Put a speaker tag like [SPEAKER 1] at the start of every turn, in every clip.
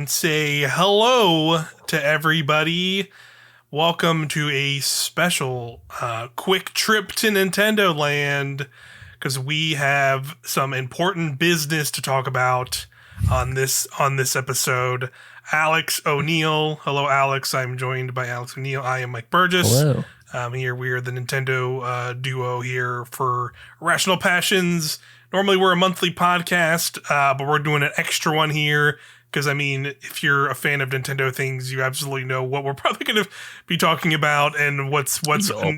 [SPEAKER 1] and say hello to everybody. Welcome to a special quick trip to Nintendoland because we have some important business to talk about on this episode. Alex O'Neill. Hello, Alex. I'm joined by Alex O'Neill. I am Mike Burgess.
[SPEAKER 2] Hello.
[SPEAKER 1] Here we are the Nintendo duo here for Irrational Passions. Normally we're a monthly podcast, but we're doing an extra one here because, I mean, if you're a fan of Nintendo things, you absolutely know what we're probably going to be talking about and what's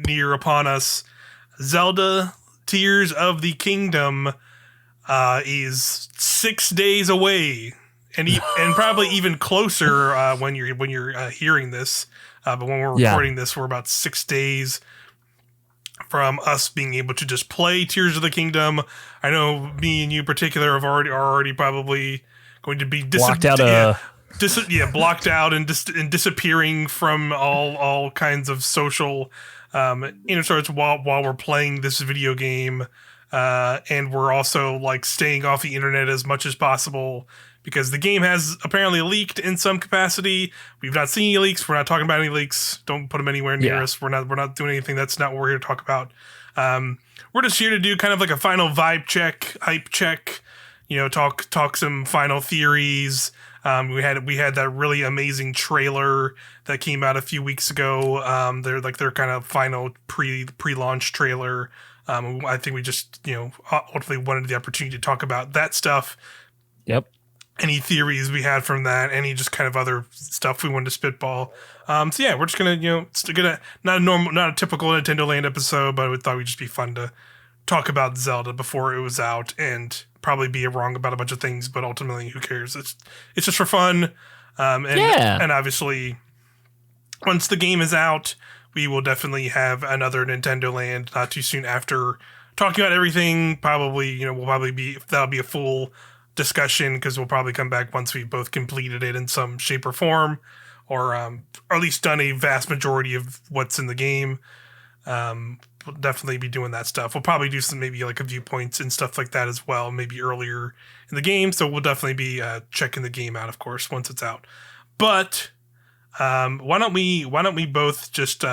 [SPEAKER 1] near upon us. Zelda Tears of the Kingdom is 6 days away, and probably even closer when you're hearing this. But when we're recording this, we're about 6 days from us being able to just play Tears of the Kingdom. I know me and you in particular are already probably going to be blocked out and disappearing from all kinds of social sorts while we're playing this video game, and we're also like staying off the internet as much as possible because the game has apparently leaked in some capacity. We've not seen any leaks. We're not talking about any leaks. Don't put them anywhere near us. We're not doing anything. That's not what we're here to talk about. We're just here to do kind of like a final vibe check, hype check, talk some final theories. We had that really amazing trailer that came out a few weeks ago. Their kind of final pre-launch trailer. I think we just, ultimately wanted the opportunity to talk about that stuff.
[SPEAKER 2] Yep.
[SPEAKER 1] Any theories we had from that, any just kind of other stuff we wanted to spitball. We're just gonna, not a typical Nintendo Land episode, but we thought it'd just be fun to talk about Zelda before it was out and probably be wrong about a bunch of things, but ultimately, who cares? It's just for fun. And obviously, once the game is out, we will definitely have another Nintendo Land not too soon after talking about everything. Probably, that'll be a full discussion because we'll probably come back once we've both completed it in some shape or form, or at least done a vast majority of what's in the game. We'll definitely be doing that stuff. We'll probably do some maybe like a viewpoints and stuff like that as well, maybe earlier in the game. So we'll definitely be checking the game out, of course, once it's out. But why don't we both just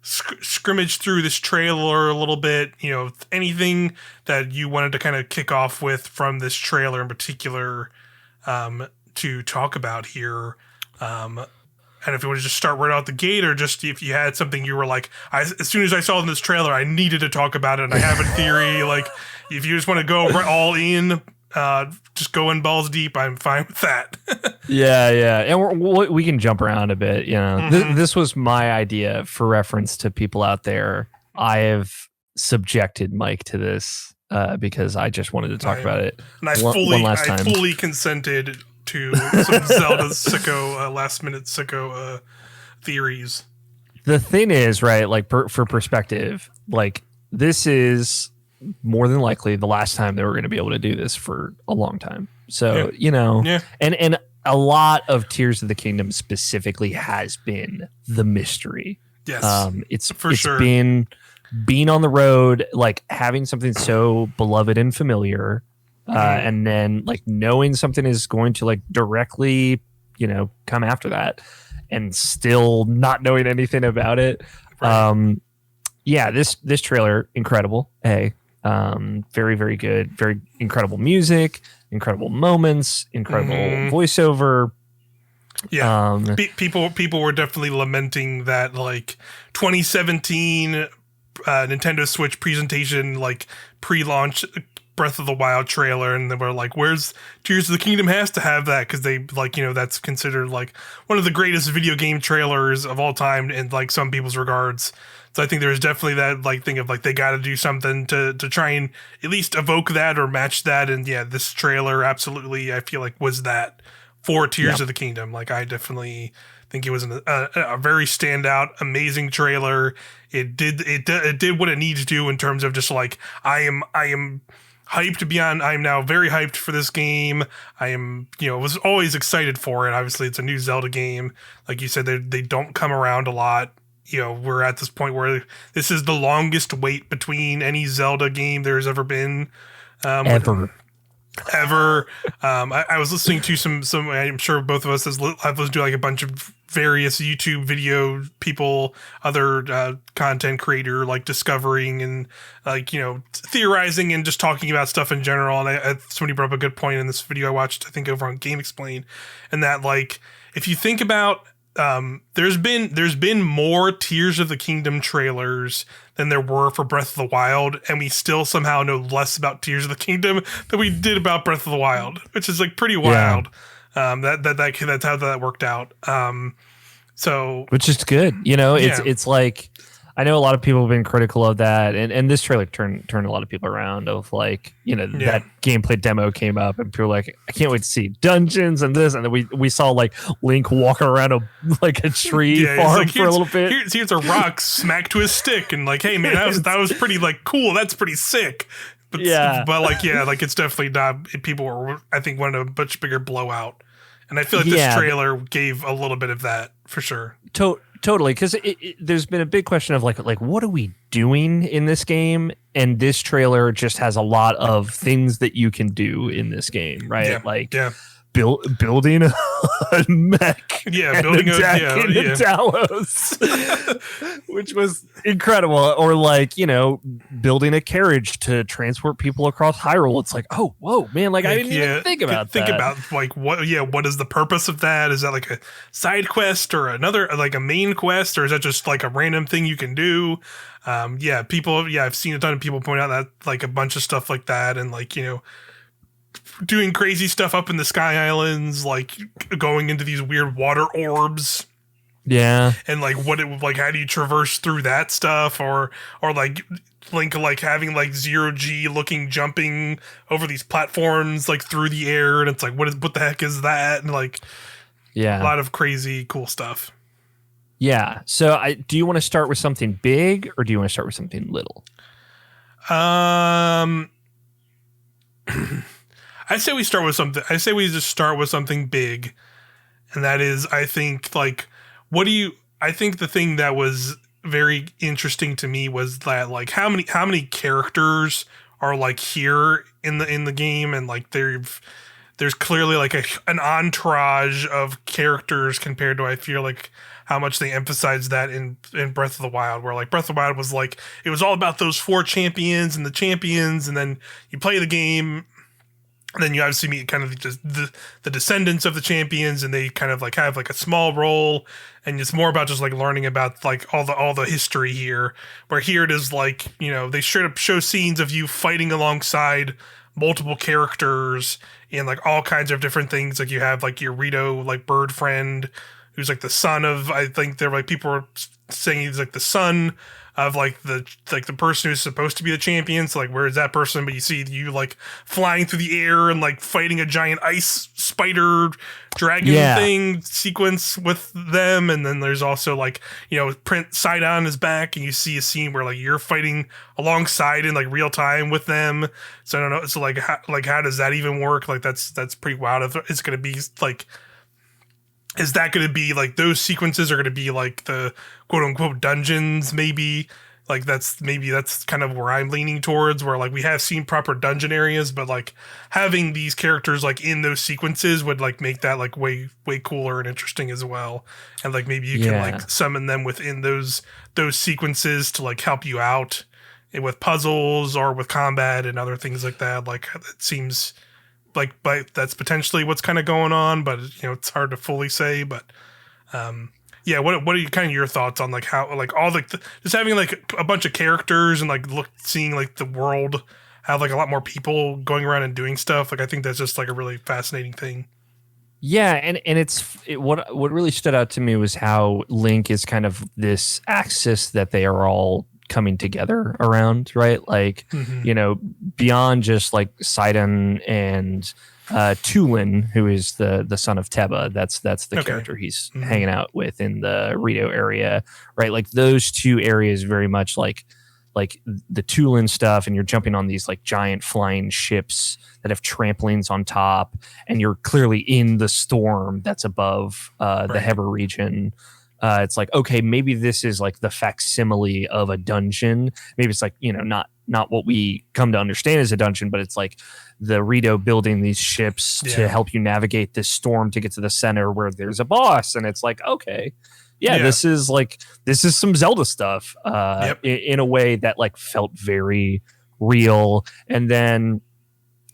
[SPEAKER 1] scrimmage through this trailer a little bit? Anything that you wanted to kind of kick off with from this trailer in particular to talk about here. And if you want to just start right out the gate, or just if you had something you were like, as soon as I saw in this trailer, I needed to talk about it, and I have a theory. Like, if you just want to go all in, just go in balls deep, I'm fine with that.
[SPEAKER 2] Yeah. And we can jump around a bit.
[SPEAKER 1] Mm-hmm.
[SPEAKER 2] This was my idea for reference to people out there. I have subjected Mike to this because I just wanted to talk about it.
[SPEAKER 1] And I fully consented to some Zelda sicko, last minute sicko theories.
[SPEAKER 2] The thing is, right, like for perspective, like this is more than likely the last time they were going to be able to do this for a long time. So, and a lot of Tears of the Kingdom specifically has been the mystery.
[SPEAKER 1] Yes.
[SPEAKER 2] It's been being on the road, like having something so beloved and familiar. And then like knowing something is going to like directly, come after that and still not knowing anything about it. Right. This trailer, incredible. Very, very good. Very incredible music, incredible moments, incredible voiceover.
[SPEAKER 1] Yeah. People were definitely lamenting that like 2017 Nintendo Switch presentation, like pre-launch Breath of the Wild trailer, and they were like, where's Tears of the Kingdom? Has to have that because they like, that's considered like one of the greatest video game trailers of all time in like some people's regards. So I think there's definitely that like thing of like they got to do something to try and at least evoke that or match that. And yeah, this trailer absolutely, I feel like, was that for Tears of the Kingdom. Like, I definitely think it was a very standout, amazing trailer. It did what it needed to do in terms of just like I am hyped beyond. I'm now very hyped for this game. I am, was always excited for it. Obviously, it's a new Zelda game. Like you said, they don't come around a lot. We're at this point where this is the longest wait between any Zelda game there's ever been.
[SPEAKER 2] Ever.
[SPEAKER 1] ever. I was listening to some. I'm sure both of us have listened to like a bunch of various YouTube video people, other content creator, like discovering and like theorizing and just talking about stuff in general. And somebody brought up a good point in this video I watched, I think over on Game Explain, and that like if you think about there's been more Tears of the Kingdom trailers than there were for Breath of the Wild, and we still somehow know less about Tears of the Kingdom than we did about Breath of the Wild, which is like pretty wild. That's how that worked out. So
[SPEAKER 2] which is good. It's like, I know a lot of people have been critical of that, and this trailer turned a lot of people around. Of like, that gameplay demo came up, and people were like, I can't wait to see dungeons and this, and then we saw like Link walking around a tree farm for a little bit.
[SPEAKER 1] Here's a rock smacked to his stick, and like, hey man, that was pretty like cool. That's pretty sick. But it's definitely not. People were, I think, wanted a much bigger blowout, and I feel like this trailer gave a little bit of that for sure.
[SPEAKER 2] Totally, because there's been a big question of like what are we doing in this game, and this trailer just has a lot of things that you can do in this game, right? Building a mech,
[SPEAKER 1] building
[SPEAKER 2] a Talos, which was incredible, or like building a carriage to transport people across Hyrule. It's like, oh, whoa, man! Like I didn't even think about that.
[SPEAKER 1] Think about like what is the purpose of that? Is that like a side quest or another like a main quest, or is that just like a random thing you can do? I've seen a ton of people point out that like a bunch of stuff like that, and like doing crazy stuff up in the Sky Islands, like going into these weird water orbs.
[SPEAKER 2] Yeah.
[SPEAKER 1] And like how do you traverse through that stuff, or like Link like having like 0G looking jumping over these platforms like through the air, and it's like what the heck is that? And like a lot of crazy cool stuff.
[SPEAKER 2] Yeah. So do you want to start with something big, or do you want to start with something little?
[SPEAKER 1] I say we start with something. I say we just start with something big, and that is, I think, like, I think the thing that was very interesting to me was that, like, how many characters are like here in the game, and like there's clearly like an entourage of characters compared to, I feel like, how much they emphasized that in Breath of the Wild, where like Breath of the Wild was like it was all about those 4 champions and the champions, and then you play the game. And then you obviously meet kind of just the descendants of the champions, and they kind of like have like a small role, and it's more about just like learning about like all the history here. Where here it is like, they straight up show scenes of you fighting alongside multiple characters and like all kinds of different things. Like you have like your Rito like bird friend, who's like the son of, I think they're like people are saying he's like the son of like the person who's supposed to be the champion. So like, where is that person? But you see you like flying through the air and like fighting a giant ice spider dragon thing sequence with them. And then there's also like, Prince Sidon is back, and you see a scene where like you're fighting alongside in like real time with them. So I don't know. So like, how does that even work? Like that's pretty wild. If it's going to be like, is that going to be like those sequences are going to be like the quote unquote dungeons? Maybe like that's kind of where I'm leaning towards, where like we have seen proper dungeon areas, but like having these characters like in those sequences would like make that like way cooler and interesting as well. And like maybe you can like summon them within those sequences to like help you out with puzzles or with combat and other things like that. Like it seems like that's potentially what's kind of going on, but it's hard to fully say. But what are you kind of your thoughts on like how like all the just having like a bunch of characters and like seeing like the world have like a lot more people going around and doing stuff? Like I think that's just like a really fascinating thing.
[SPEAKER 2] Yeah, and what really stood out to me was how Link is kind of this axis that they are all coming together around, right? Like, beyond just like Sidon and Tulin, who is the son of Teba. That's the character he's hanging out with in the Rito area, right? Like those two areas very much like the Tulin stuff, and you're jumping on these like giant flying ships that have trampolines on top, and you're clearly in the storm that's above the Heber region. it's like, okay, maybe this is like the facsimile of a dungeon. Maybe it's like, not what we come to understand as a dungeon, but it's like the Rito building these ships to help you navigate this storm to get to the center where there's a boss. And it's like, okay, this is some Zelda stuff in a way that like felt very real. And then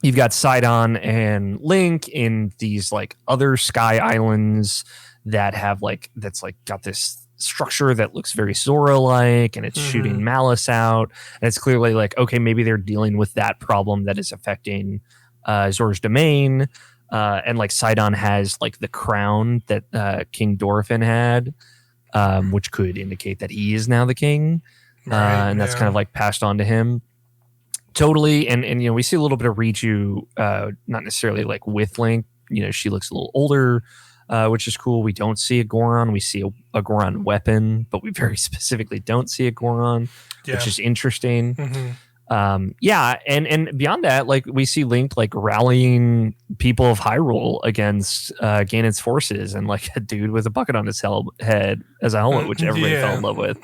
[SPEAKER 2] you've got Sidon and Link in these like other sky islands that have that's got this structure that looks very Zora-like, and it's shooting malice out. And it's clearly like, okay, maybe they're dealing with that problem that is affecting Zora's domain. And like Sidon has like the crown that King Dorephan had, which could indicate that he is now the king. And that's kind of like passed on to him. Totally. And we see a little bit of Riju, not necessarily like with Link. She looks a little older, which is cool. We don't see a Goron. We see a Goron weapon, but we very specifically don't see a Goron, which is interesting. And beyond that, like we see Link like rallying people of Hyrule against Ganon's forces, and like a dude with a bucket on his head as a helmet, which everybody fell in love with.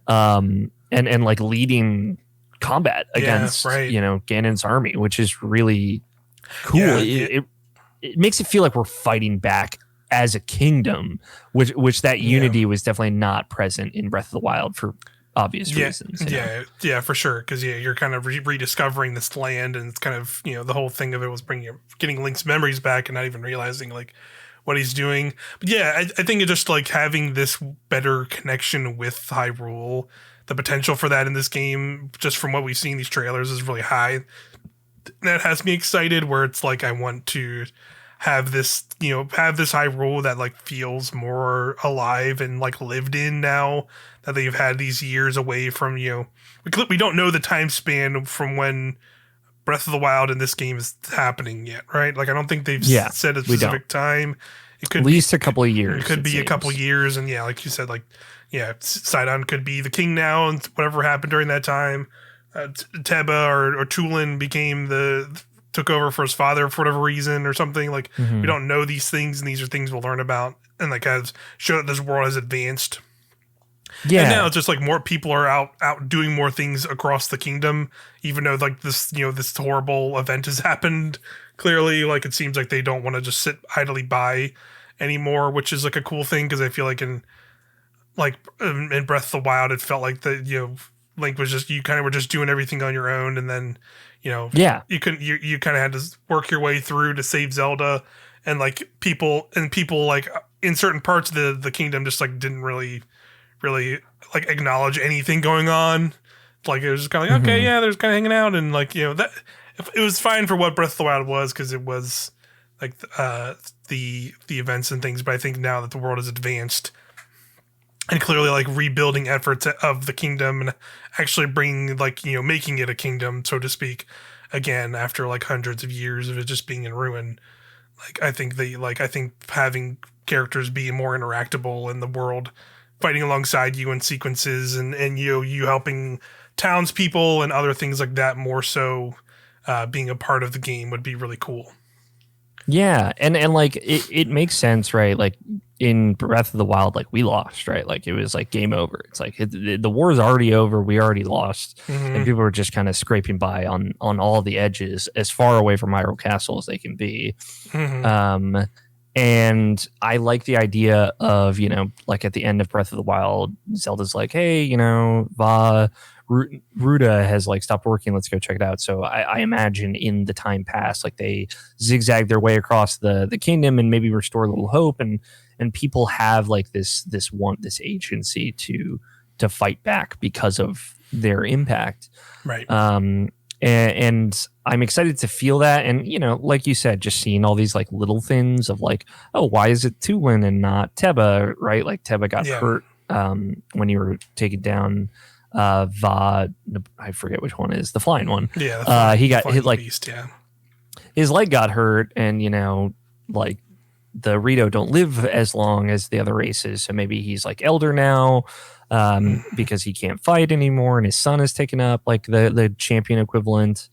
[SPEAKER 2] And like leading combat against Ganon's army, which is really cool. It makes it feel like we're fighting back as a kingdom, which that unity was definitely not present in Breath of the Wild for obvious reasons.
[SPEAKER 1] Yeah, for sure. Because you're kind of rediscovering this land, and it's kind of the whole thing of it was getting Link's memories back, and not even realizing like what he's doing. But I think it's just like having this better connection with Hyrule. The potential for that in this game, just from what we've seen these trailers, is really high. That has me excited, where it's like I want to have this Hyrule that like feels more alive and like lived in now that they've had these years away from we don't know the time span from when Breath of the Wild in this game is happening yet, right? Like I don't think they've said a specific time. It could
[SPEAKER 2] at least a couple of years.
[SPEAKER 1] It could be a couple of years, and like you said, like Sidon could be the king now, and whatever happened during that time, Teba or Tulin took over for his father for whatever reason or something. Like we don't know these things, and these are things we'll learn about, and like has show that this world has advanced. Yeah, and now it's just like more people are out doing more things across the kingdom, even though like this this horrible event has happened. Clearly, like it seems like they don't want to just sit idly by anymore, which is like a cool thing, because I feel like in Breath of the Wild, it felt like Link was just, you kind of were just doing everything on your own, and then you couldn't, you kind of had to work your way through to save Zelda, and like people like in certain parts of the kingdom just like didn't really like acknowledge anything going on. Like it was just kind of like okay, they're just kind of hanging out, and like that it was fine for what Breath of the Wild was, because it was like the events and things. But I think now that the world has advanced, and clearly like rebuilding efforts of the kingdom, and actually bringing like making it a kingdom, so to speak, again after like hundreds of years of it just being in ruin. Like I think having characters be more interactable in the world, fighting alongside you in sequences, and you helping townspeople and other things like that, more so being a part of the game, would be really cool.
[SPEAKER 2] Yeah, and like it makes sense, right? Like in Breath of the Wild, like we lost, right? Like it was like game over. It's like the war is already over. We already lost, and people were just kind of scraping by on all the edges, as far away from Hyrule Castle as they can be. And I like the idea of like at the end of Breath of the Wild, Zelda's like, hey, Ruda has like stopped working. Let's go check it out. So I imagine in the time past, like they zigzag their way across the kingdom and maybe restore a little hope, and people have like this agency to fight back because of their impact.
[SPEAKER 1] Right.
[SPEAKER 2] And I'm excited to feel that. And, like you said, just seeing all these like little things of like, oh, why is it Tulin and not Teba, right? Like Teba got hurt when you were taking down I forget which one is the flying one. Yeah. He got hit like beast, his leg got hurt, and like the Rito don't live as long as the other races, so maybe he's like elder now because he can't fight anymore, and his son is taken up like the champion equivalent.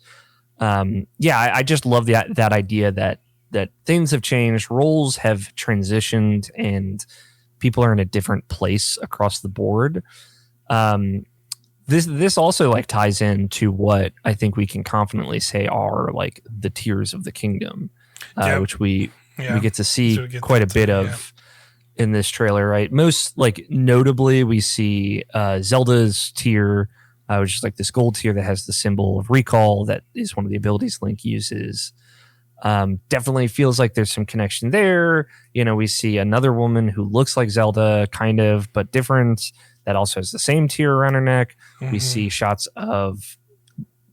[SPEAKER 2] I just love that idea that things have changed, roles have transitioned, and people are in a different place across the board. This also like ties into what I think we can confidently say are like the tiers of the kingdom, which we get to see quite a bit of in this trailer, right? Most like notably, we see Zelda's tier, which is like this gold tier that has the symbol of recall. That is one of the abilities Link uses. Definitely feels like there's some connection there. You know, we see another woman who looks like Zelda, kind of, but different. That also has the same tier around her neck. Mm-hmm. We see shots of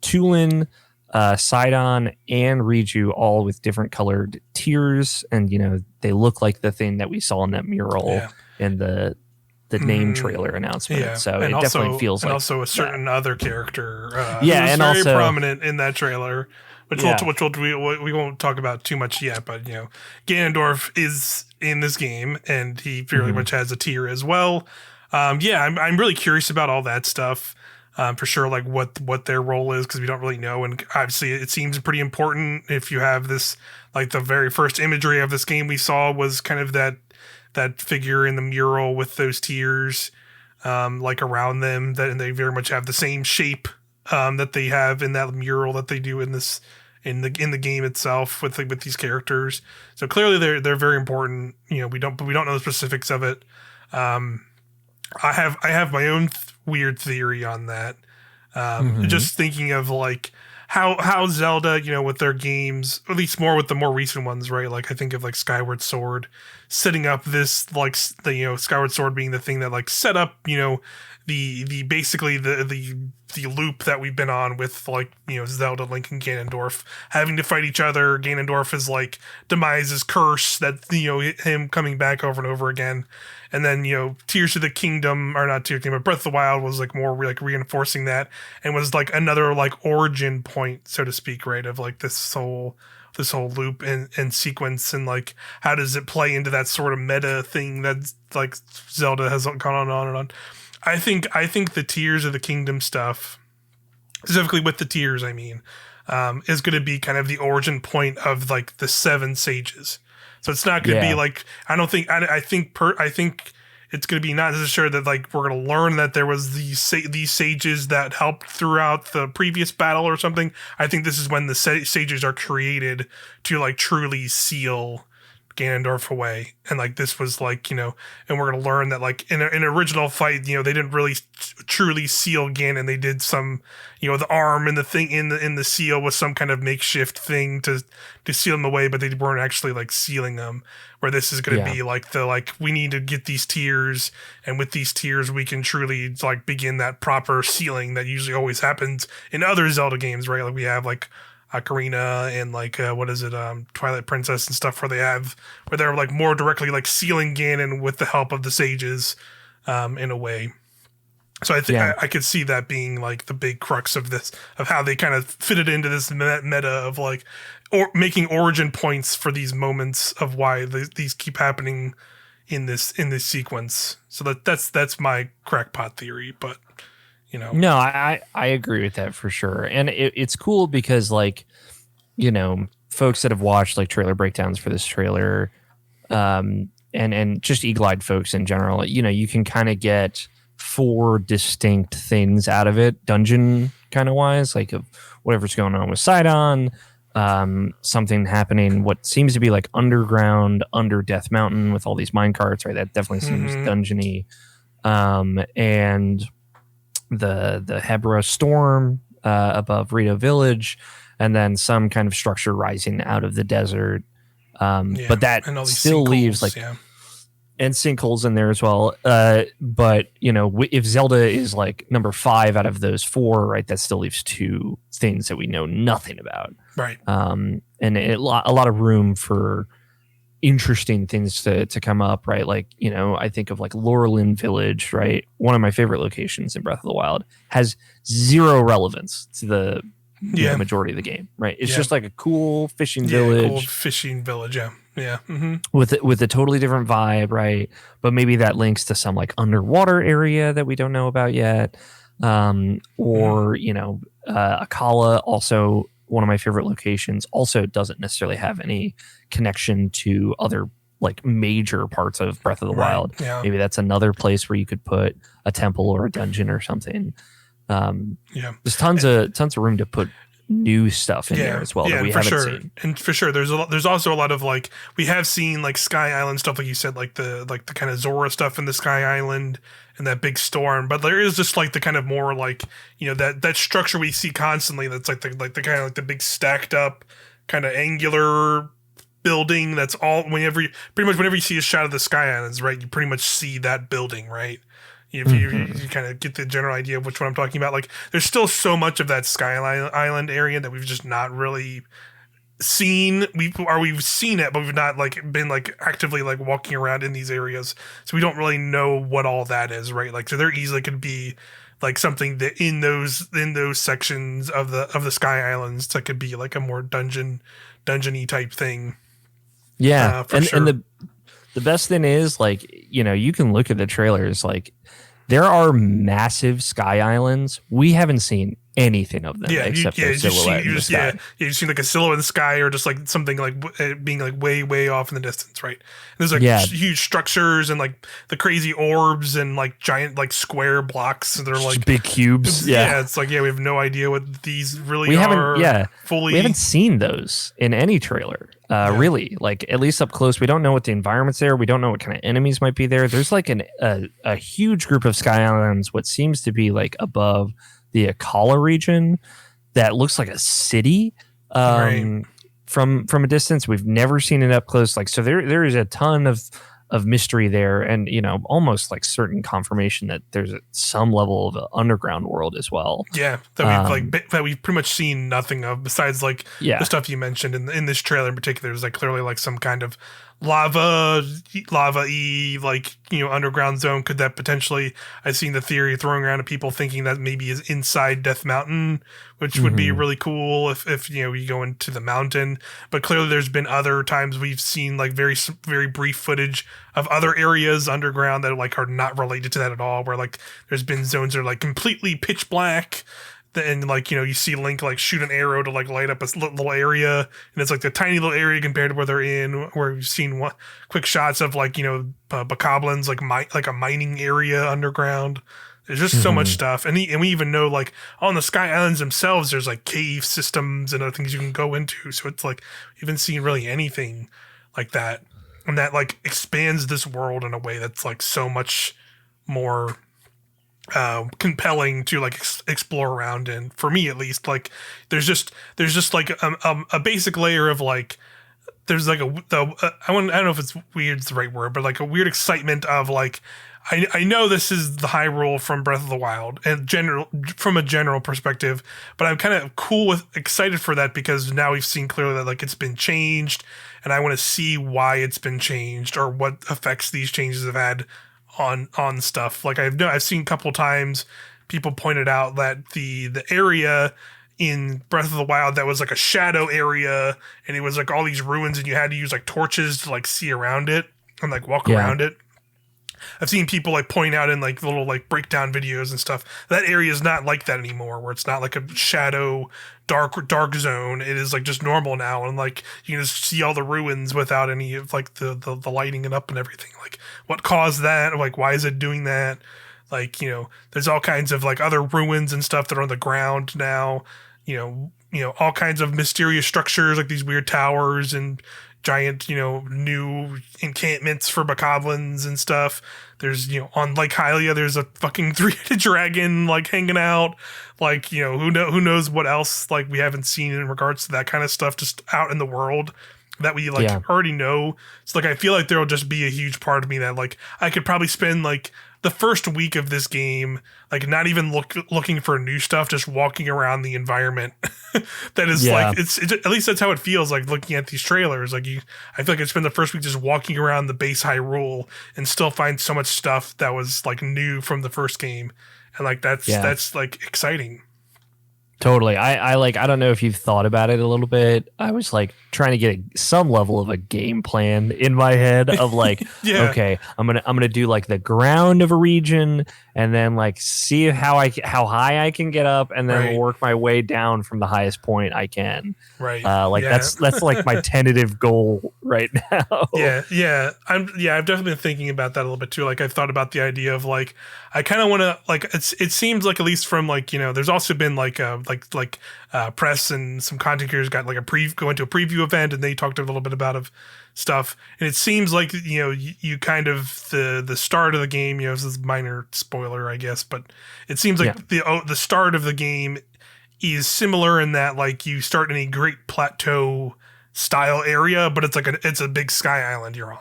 [SPEAKER 2] Tulin, Sidon, and Riju all with different colored tiers, and you know they look like the thing that we saw in that mural in the name trailer announcement. Yeah. So and it also, definitely feels
[SPEAKER 1] and
[SPEAKER 2] like
[SPEAKER 1] also a certain other character, who's and very also, prominent in that trailer, which we won't talk about too much yet. But you know, Ganondorf is in this game, and he very much has a tier as well. I'm really curious about all that stuff. For sure, like what their role is, because we don't really know, and obviously it seems pretty important if you have this, like the very first imagery of this game we saw was kind of that figure in the mural with those tiers, like around them, and they very much have the same shape that they have in that mural that they do in this in the game itself with these characters. So clearly they're very important. You know, we don't know the specifics of it. I have my own weird theory on that. Just thinking of like how Zelda, you know, with their games, at least more with the more recent ones, right? Like I think of like Skyward Sword, setting up this like Skyward Sword being the thing that like set up, you know, the basically the loop that we've been on with like, you know, Zelda, Link, and Ganondorf having to fight each other. Ganondorf is like Demise's curse, that, you know, him coming back over and over again. And then, you know, Tears of the Kingdom, or not Tears of the Kingdom, but Breath of the Wild was like more like reinforcing that, and was like another like origin point, so to speak, right? Of like this whole loop and sequence, and like how does it play into that sort of meta thing that like Zelda has gone on and on. I think the Tears of the Kingdom stuff, specifically with the tears, I mean, is going to be kind of the origin point of like the 7 sages. So it's not going to be like, I think it's going to be not necessarily that like we're going to learn that there was these sages that helped throughout the previous battle or something. I think this is when the sages are created to like truly seal Ganondorf away, and like this was like, you know, and we're gonna learn that like in an original fight, you know, they didn't really truly seal Ganon. They did some, you know, the arm and the thing in the seal was some kind of makeshift thing to seal them away, but they weren't actually like sealing them. Where this is gonna be like we need to get these tears, and with these tears we can truly like begin that proper sealing that usually always happens in other Zelda games, right? Like we have like Ocarina and like Twilight Princess and stuff, where they're like more directly like sealing Ganon with the help of the sages, in a way. So I think I could see that being like the big crux of this, of how they kind of fit it into this meta of like, or making origin points for these moments of why these keep happening in this sequence. So that's my crackpot theory, but. You know.
[SPEAKER 2] No, I agree with that for sure. And it's cool because, like, you know, folks that have watched like trailer breakdowns for this trailer, and just eagle-eyed folks in general, you know, you can kind of get 4 distinct things out of it, dungeon kind of wise, like of whatever's going on with Sidon, something happening, what seems to be like underground under Death Mountain with all these minecarts, right? That definitely seems dungeony. And the Hebra storm above Rito Village, and then some kind of structure rising out of the desert. But that still leaves like and sinkholes in there as well. But you know, if Zelda is like number 5 out of those 4, right, that still leaves 2 things that we know nothing about.
[SPEAKER 1] Right.
[SPEAKER 2] And a lot of room for interesting things to come up, right? Like, you know, I think of like Laurelin Village, right? One of my favorite locations in Breath of the Wild, has 0 relevance to the majority of the game, right? It's just like a cool fishing village.
[SPEAKER 1] Cool fishing village, yeah. Mm-hmm.
[SPEAKER 2] With a totally different vibe, right? But maybe that links to some like underwater area that we don't know about yet. Or, you know, Akala, also one of my favorite locations, also doesn't necessarily have any connection to other like major parts of Breath of the
[SPEAKER 1] Right,
[SPEAKER 2] Wild.
[SPEAKER 1] yeah.
[SPEAKER 2] Maybe that's another place where you could put a temple or a dungeon or something.
[SPEAKER 1] Yeah.
[SPEAKER 2] There's tons of room to put new stuff in there as well that we
[SPEAKER 1] and for
[SPEAKER 2] haven't
[SPEAKER 1] sure,
[SPEAKER 2] seen.
[SPEAKER 1] and for sure, there's also a lot of like we have seen like Sky Island stuff, like you said, like the kind of Zora stuff in the Sky Island and that big storm. But there is just like the kind of more like that structure we see constantly. That's like the kind of like the big stacked up kind of angular building. That's all whenever you see a shot of the Sky Islands, right? You pretty much see that building, right? If you kind of get the general idea of which one I'm talking about, like there's still so much of that Sky Island area that we've just not really seen. We've seen it, but we've not like been like actively like walking around in these areas, so we don't really know what all that is, right? Like so there easily could be like something that in those sections of the Sky Islands that could be like a more dungeony type thing.
[SPEAKER 2] Yeah,
[SPEAKER 1] for sure.
[SPEAKER 2] And the best thing is like you can look at the trailers, like there are massive Sky Islands. We haven't seen anything of them except their silhouette in the sky.
[SPEAKER 1] You've seen like a silhouette in the sky or just like something like being like way off in the distance, right? And there's like huge structures and like the crazy orbs and like giant like square blocks. They're like
[SPEAKER 2] big cubes. Yeah,
[SPEAKER 1] it's like we have no idea what these really
[SPEAKER 2] we
[SPEAKER 1] are.
[SPEAKER 2] We haven't seen those in any trailer. Really, like at least up close, we don't know what the environment's there. We don't know what kind of enemies might be there. There's like a huge group of Sky Islands, what seems to be like above the Akala region, that looks like a city from a distance. We've never seen it up close. Like so, there is a ton of mystery there, and almost like certain confirmation that there's some level of an underground world as well.
[SPEAKER 1] Yeah, that we've pretty much seen nothing of besides like the stuff you mentioned in this trailer in particular. There's like clearly like some kind of lava-y like underground zone. Could that potentially? I've seen the theory throwing around to people thinking that maybe is inside Death Mountain, which would be really cool if you go into the mountain. But clearly there's been other times we've seen like very brief footage of other areas underground that like are not related to that at all, where like there's been zones that are like completely pitch black. And like you see Link like shoot an arrow to like light up a little area, and it's like the tiny little area compared to where they're in. Where we've seen quick shots of like bokoblins like a mining area underground. There's just so much stuff, and we even know like on the Sky Islands themselves, there's like cave systems and other things you can go into. So it's like we haven't seen really anything like that, and that like expands this world in a way that's like so much more compelling to like explore around in, for me at least. Like there's just like a basic layer of like there's like I don't know if it's weird is the right word, but like a weird excitement of like I know this is the Hyrule from Breath of the Wild and from a general perspective, but I'm kind of excited for that because now we've seen clearly that like it's been changed, and I want to see why it's been changed or what effects these changes have had on stuff. Like I've seen a couple times people pointed out that the area in Breath of the Wild that was like a shadow area, and it was like all these ruins, and you had to use like torches to like see around it and like walk around it. I've seen people like point out in like little like breakdown videos and stuff that area is not like that anymore, where it's not like a shadow dark zone. It is like just normal now, and like you can just see all the ruins without any of like the lighting it up and everything. Like what caused that? Like why is it doing that? Like there's all kinds of like other ruins and stuff that are on the ground now. All kinds of mysterious structures like these weird towers and giant, new encampments for bokoblins and stuff. There's, on Lake Hylia, there's a fucking three-headed dragon like hanging out. Like, who knows what else like we haven't seen in regards to that kind of stuff just out in the world that we like already know. So like I feel like there'll just be a huge part of me that like I could probably spend like the first week of this game like not even looking for new stuff, just walking around the environment. That is like it's at least that's how it feels like looking at these trailers. Like I feel like I spend the first week just walking around the base Hyrule and still find so much stuff that was like new from the first game, and like that's like exciting.
[SPEAKER 2] Totally. I don't know if you've thought about it a little bit. I was like trying to get some level of a game plan in my head of like,
[SPEAKER 1] Yeah.
[SPEAKER 2] okay, I'm gonna do like the ground of a region and then like see how high I can get up and then
[SPEAKER 1] Right.
[SPEAKER 2] work my way down from the highest point I can.
[SPEAKER 1] Right.
[SPEAKER 2] Like
[SPEAKER 1] Yeah.
[SPEAKER 2] that's like my tentative goal right now.
[SPEAKER 1] Yeah. I've definitely been thinking about that a little bit too. Like I've thought about the idea of like I kind of want to like it seems like at least from like there's also been like press and some content creators got like going to a preview event and they talked a little bit about of stuff, and it seems like you kind of the start of the game, this is a minor spoiler I guess, but it seems like the start of the game is similar in that like you start in a Great Plateau style area, but it's a big sky island you're on.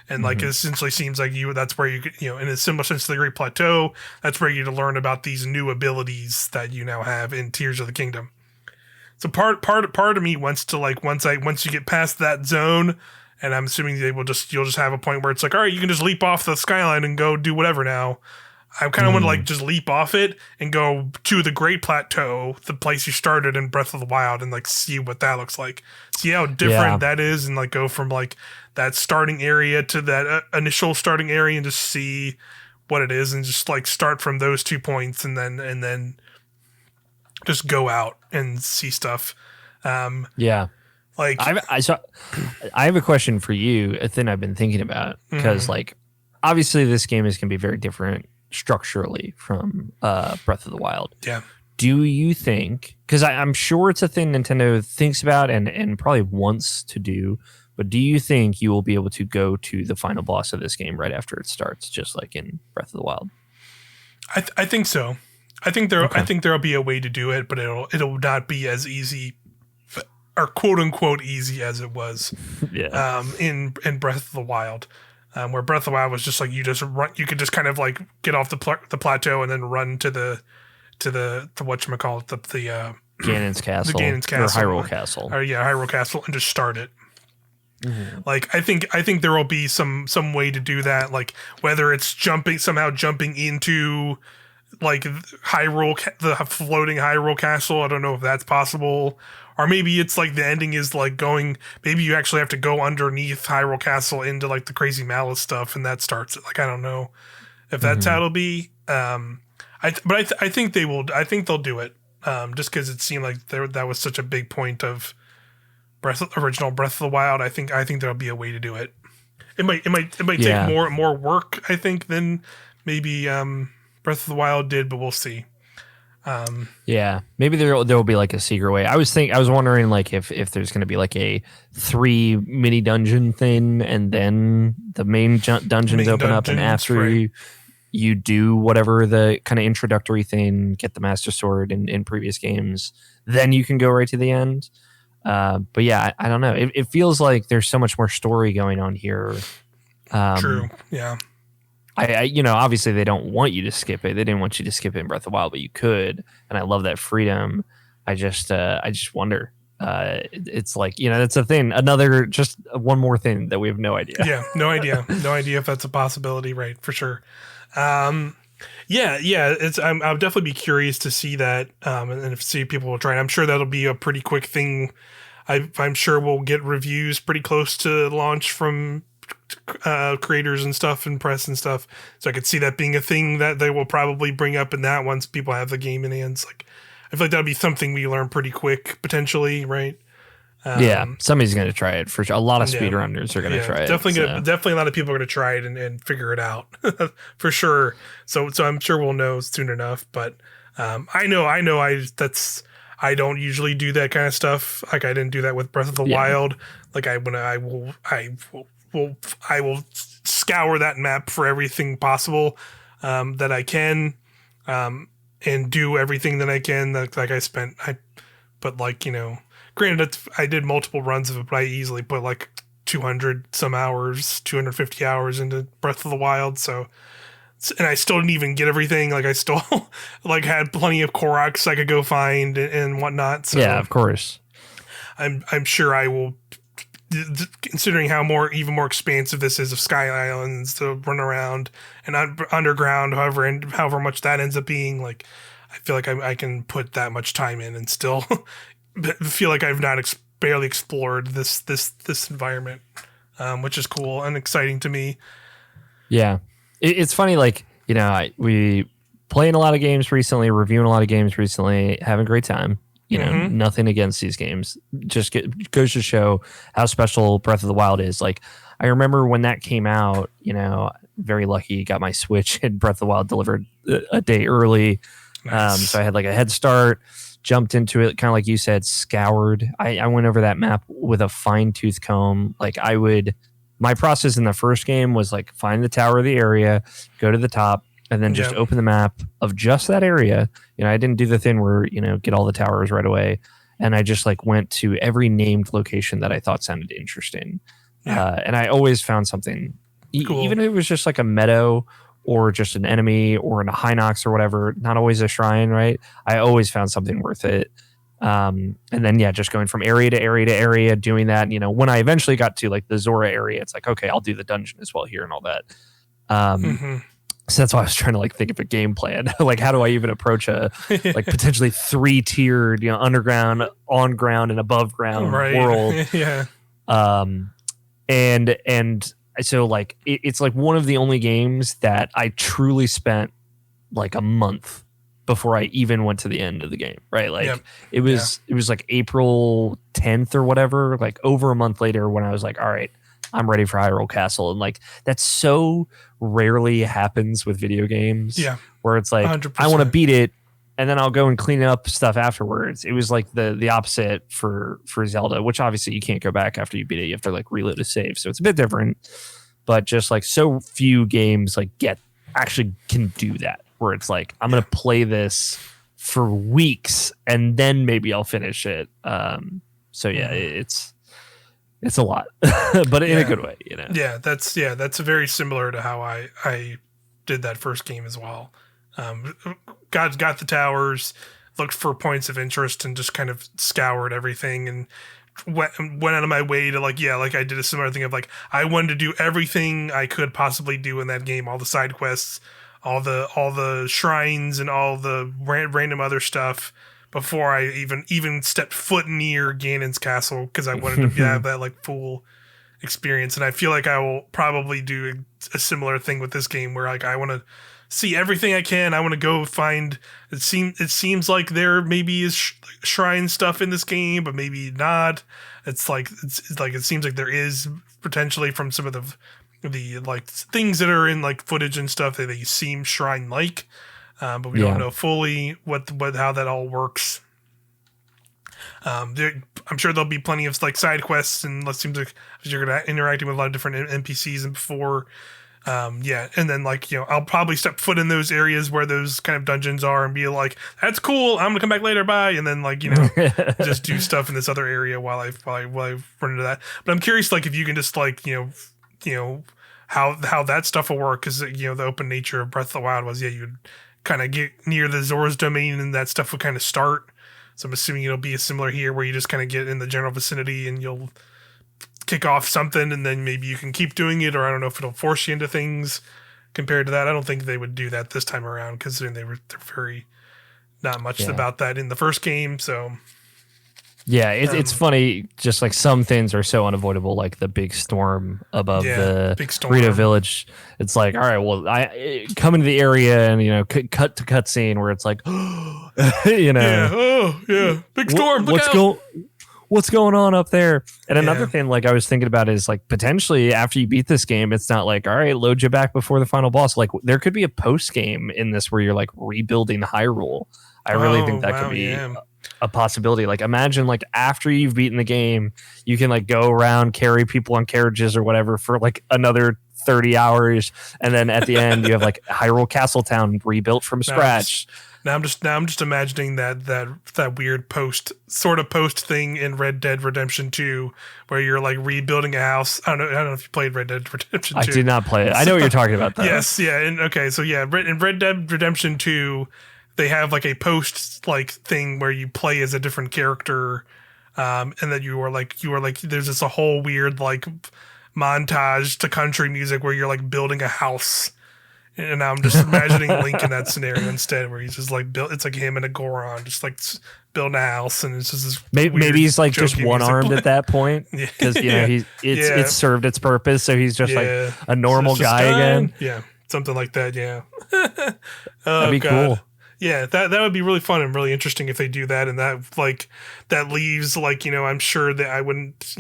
[SPEAKER 1] And like it essentially seems like that's where you in a similar sense to the Great Plateau, that's where you learn about these new abilities that you now have in Tears of the Kingdom. So part of me wants to like once you get past that zone, and I'm assuming you'll just have a point where it's like, all right, you can just leap off the skyline and go do whatever now. I kind of want to like just leap off it and go to the Great Plateau, the place you started in Breath of the Wild, and like see what that looks like. See how different that is, and like go from like that starting area to that initial starting area and just see what it is, and just like start from those 2 points, and then just go out and see stuff. Like
[SPEAKER 2] I have a question for you, a thing I've been thinking about, because like obviously this game is going to be very different structurally from Breath of the Wild.
[SPEAKER 1] Yeah.
[SPEAKER 2] Do you think, because I'm sure it's a thing Nintendo thinks about and probably wants to do, but do you think you will be able to go to the final boss of this game right after it starts, just like in Breath of the Wild?
[SPEAKER 1] I think so. I think there'll be a way to do it, but it'll not be as easy or quote unquote easy as it was in Breath of the Wild. Where Breath of the Wild was just like you could just kind of like get off the plateau and then run to the whatchamacallit, the
[SPEAKER 2] Ganon's Castle.
[SPEAKER 1] The Ganon's Castle.
[SPEAKER 2] Or Hyrule Castle.
[SPEAKER 1] Or Hyrule Castle, and just start it. Like I think there will be some way to do that, like whether it's somehow jumping into like the floating Hyrule Castle. I don't know if that's possible. Or maybe it's like the ending is like maybe you actually have to go underneath Hyrule Castle into like the crazy malice stuff, and that starts it. Like, I don't know if that's how it'll be. I think they will. I think they'll do it. Just because it seemed like that was such a big point of original Breath of the Wild. I think there'll be a way to do it. It might take more work, I think, than maybe Breath of the Wild did, but we'll see.
[SPEAKER 2] Maybe there will be like a secret way. I was wondering like if there's going to be like a 3 mini dungeon thing, and then the main dungeons open up, and after you do whatever the kind of introductory thing, get the Master Sword in previous games, then you can go right to the end. But yeah, I don't know. It feels like there's so much more story going on here.
[SPEAKER 1] True. Yeah.
[SPEAKER 2] I obviously they don't want you to skip it. They didn't want you to skip it in Breath of the Wild, but you could, and I love that freedom. I just wonder. It's like that's a thing. Just one more thing that we have no idea.
[SPEAKER 1] Yeah, no idea if that's a possibility. Right, for sure. I'll definitely be curious to see that, and see if people will try it. I'm sure that'll be a pretty quick thing. I'm sure we'll get reviews pretty close to launch from creators and stuff and press and stuff, so I could see that being a thing that they will probably bring up in that once people have the game in hands. Like, I feel like that'll be something we learn pretty quick potentially, right?
[SPEAKER 2] Somebody's going to try it for sure. A lot of speedrunners are going to try it.
[SPEAKER 1] Definitely a lot of people are going to try it and figure it out for sure. So I'm sure we'll know soon enough. But I don't usually do that kind of stuff. Like, I didn't do that with Breath of the Wild. Like, I will scour that map for everything possible that I can, and do everything that I can. Granted, I did multiple runs of it, but I easily put like 250 hours into Breath of the Wild. So, and I still didn't even get everything. Like, I still like had plenty of Koroks I could go find and whatnot. So
[SPEAKER 2] yeah, of course.
[SPEAKER 1] I'm sure I will. Considering how even more expansive this is of Sky Islands to run around and underground, however much that ends up being, like, I feel like I can put that much time in and still feel like I've not barely explored this environment, which is cool and exciting to me.
[SPEAKER 2] Yeah, it's funny. Like, we playing a lot of games recently, reviewing a lot of games recently, having a great time. Nothing against these games. Just goes to show how special Breath of the Wild is. Like, I remember when that came out. Very lucky, got my Switch and Breath of the Wild delivered a day early.
[SPEAKER 1] Nice.
[SPEAKER 2] So I had like a head start. Jumped into it, kind of like you said, scoured. I went over that map with a fine tooth comb. Like, my process in the first game was like find the tower of the area, go to the top, and then just open the map of just that area. I didn't do the thing where, get all the towers right away. And I just like went to every named location that I thought sounded interesting. And I always found something,
[SPEAKER 1] cool.
[SPEAKER 2] Even if it was just like a meadow or just an enemy or in a Hinox or whatever, not always a shrine, right? I always found something worth it. And then, just going from area to area to area, doing that. When I eventually got to like the Zora area, it's like, okay, I'll do the dungeon as well here and all that. So that's why I was trying to like think of a game plan. Like, how do I even approach a like potentially 3-tiered, underground, on ground, and above ground world?
[SPEAKER 1] Yeah.
[SPEAKER 2] And so like it's like one of the only games that I truly spent like a month before I even went to the end of the game, right? Like it was like April 10th or whatever, like over a month later when I was like, all right, I'm ready for Hyrule Castle. And like that so rarely happens with video games.
[SPEAKER 1] Yeah.
[SPEAKER 2] Where it's like
[SPEAKER 1] 100%.
[SPEAKER 2] I want to beat it and then I'll go and clean up stuff afterwards. It was like the opposite for Zelda, which obviously you can't go back after you beat it. You have to like reload a save. So it's a bit different. But just like so few games like actually can do that, where it's like I'm gonna play this for weeks and then maybe I'll finish it. It's a lot, but in a good way,
[SPEAKER 1] Yeah, that's very similar to how I did that first game as well. Got the towers, looked for points of interest, and just kind of scoured everything and went out of my way to like I did a similar thing of like I wanted to do everything I could possibly do in that game, all the side quests, all the shrines, and all the random other stuff before I even stepped foot near Ganon's castle, because I wanted to have that like full experience. And I feel like I will probably do a similar thing with this game, where like I want to see everything I can. I want to go find. It seems like there maybe is shrine stuff in this game, but maybe not. It's like it seems like there is potentially from some of the like things that are in like footage and stuff that they seem shrine like, but we don't know fully how that all works. I'm sure there'll be plenty of like side quests, and it seems like you're gonna interacting with a lot of different NPCs and before. And then like I'll probably step foot in those areas where those kind of dungeons are and be like, that's cool, I'm gonna come back later, bye, and then like just do stuff in this other area while I run into that. But I'm curious, like if you can just like how that stuff will work, because the open nature of Breath of the Wild was you'd kind of get near the Zora's domain and that stuff would kind of start. So I'm assuming it'll be similar here, where you just kind of get in the general vicinity and you'll kick off something, and then maybe you can keep doing it, or I don't know if it'll force you into things compared to that. I don't think they would do that this time around, because they're very not much about that in the first game. So
[SPEAKER 2] it's funny, just like some things are so unavoidable, like the big storm above the Rito village. It's like, all right, well, I come into the area and cut to cutscene where it's like
[SPEAKER 1] big storm,
[SPEAKER 2] what's going on up there? And another thing like I was thinking about is like potentially after you beat this game, it's not like, all right, load you back before the final boss. Like there could be a post game in this where you're like rebuilding Hyrule. I really think that could be a possibility. Like imagine like after you've beaten the game, you can like go around, carry people on carriages or whatever for like another 30 hours, and then at the end you have like Hyrule Castletown rebuilt from scratch.
[SPEAKER 1] Now I'm just imagining that weird post thing in Red Dead Redemption 2, where you're like rebuilding a house. I don't know if you played Red Dead Redemption 2.
[SPEAKER 2] I did not play it. I know what you're talking about though.
[SPEAKER 1] Yes, yeah. And okay, so yeah, in Red Dead Redemption 2, they have like a post like thing where you play as a different character, and then you are like there's just a whole weird like montage to country music where you're like building a house And now I'm just imagining Link in that scenario instead, where he's just like built. It's like him and a Goron, just like building a house, and it's just this.
[SPEAKER 2] Maybe he's like just one armed at that point
[SPEAKER 1] Yeah.
[SPEAKER 2] because it's served its purpose, so he's just like a normal guy again.
[SPEAKER 1] Yeah, something like that. Yeah,
[SPEAKER 2] that'd be cool.
[SPEAKER 1] Yeah, that would be really fun and really interesting if they do that, and that leaves like I'm sure that I wouldn't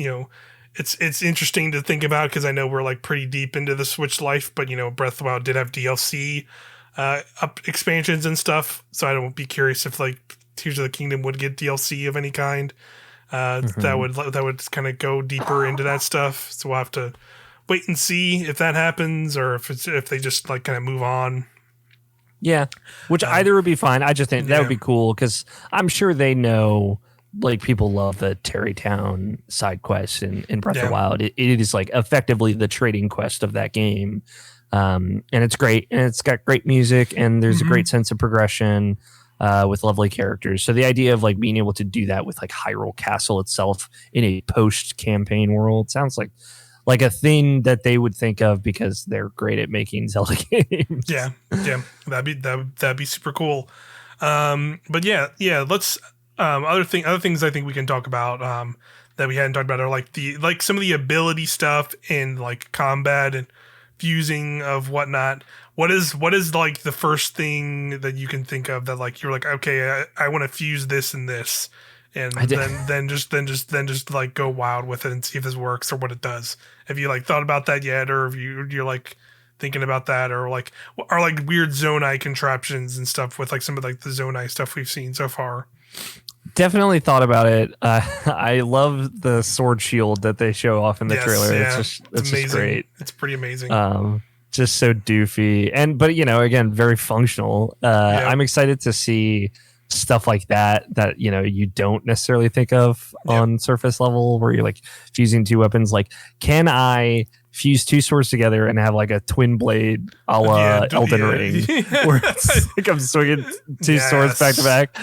[SPEAKER 1] It's interesting to think about because I know we're like pretty deep into the Switch life, but Breath of the Wild did have DLC expansions and stuff, so I don't be curious if like Tears of the Kingdom would get DLC of any kind. That would kind of go deeper into that stuff. So we'll have to wait and see if that happens or if they just like kind of move on.
[SPEAKER 2] Yeah, which either would be fine. I just think that would be cool because I'm sure they know. Like people love the Terrytown side quest in Breath of the Wild. It is like effectively the trading quest of that game, and it's great. And it's got great music, and there's a great sense of progression with lovely characters. So the idea of like being able to do that with like Hyrule Castle itself in a post-campaign world sounds like a thing that they would think of because they're great at making Zelda games.
[SPEAKER 1] Yeah, that'd be super cool. But let's. Other things I think we can talk about that we hadn't talked about are like some of the ability stuff in like combat and fusing of whatnot. What is like the first thing that you can think of that like you're like, okay, I want to fuse this and this, and then just like go wild with it and see if this works or what it does. Have you like thought about that yet, or have you're like thinking about that, or like weird Zonai contraptions and stuff with like some of like the Zonai stuff we've seen so far?
[SPEAKER 2] Definitely thought about it. I love the sword shield that they show off in the trailer.
[SPEAKER 1] Yeah,
[SPEAKER 2] it's
[SPEAKER 1] amazing.
[SPEAKER 2] Just great.
[SPEAKER 1] It's pretty amazing.
[SPEAKER 2] Just so doofy, but again, very functional. I'm excited to see stuff like that you don't necessarily think of on surface level, where you're like fusing two weapons. Like, can I fuse two swords together and have like a twin blade a la Elden Ring, where it's like I'm swinging two swords back to back?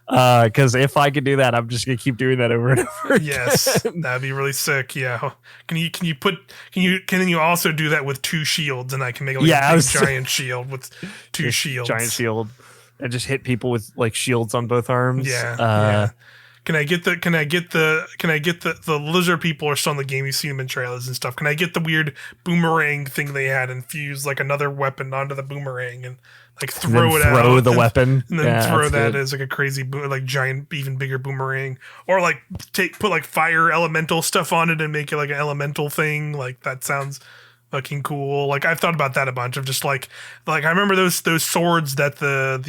[SPEAKER 2] Because if I could do that, I'm just gonna keep doing that over and over again.
[SPEAKER 1] Yes, that'd be really sick. Yeah, can you also do that with two shields, and I can make a giant shield with two shields,
[SPEAKER 2] giant shield, and just hit people with like shields on both arms.
[SPEAKER 1] Yeah. Can I get the lizard people are still in the game? You've seen them in trailers and stuff. Can I get the weird boomerang thing they had and fuse like another weapon onto the boomerang and like throw
[SPEAKER 2] the weapon
[SPEAKER 1] and then throw that as like a crazy like giant, even bigger boomerang, or like put like fire elemental stuff on it and make it like an elemental thing. Like that sounds fucking cool. Like I've thought about that a bunch of just like I remember those swords that the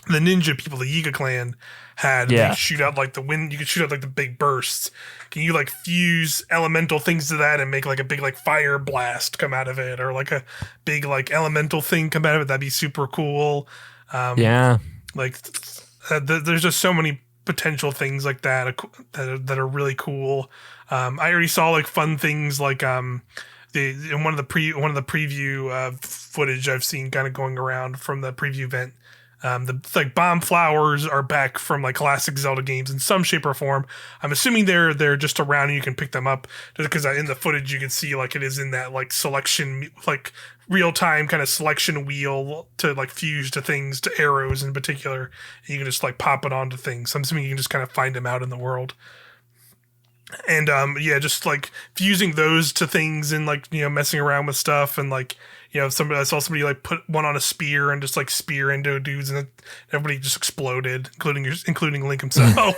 [SPEAKER 1] ninja people, the Yiga clan had. They shoot out like the wind. You could shoot out like the big bursts. Can you like fuse elemental things to that and make like a big like fire blast come out of it, or like a big like elemental thing come out of it? That'd be super cool. Like there's just so many potential things like that that are really cool. I already saw like fun things like in one of the preview footage I've seen kind of going around from the preview event. The like bomb flowers are back from like classic Zelda games in some shape or form. I'm assuming they're just around and you can pick them up, just because in the footage you can see like it is in that like selection, like real time kind of selection wheel to like fuse to things, to arrows in particular, and you can just like pop it onto things. So I'm assuming you can just kind of find them out in the world. And just like fusing those to things and like messing around with stuff, and like I saw somebody like put one on a spear and just like spear into dudes, and everybody just exploded, including Link himself.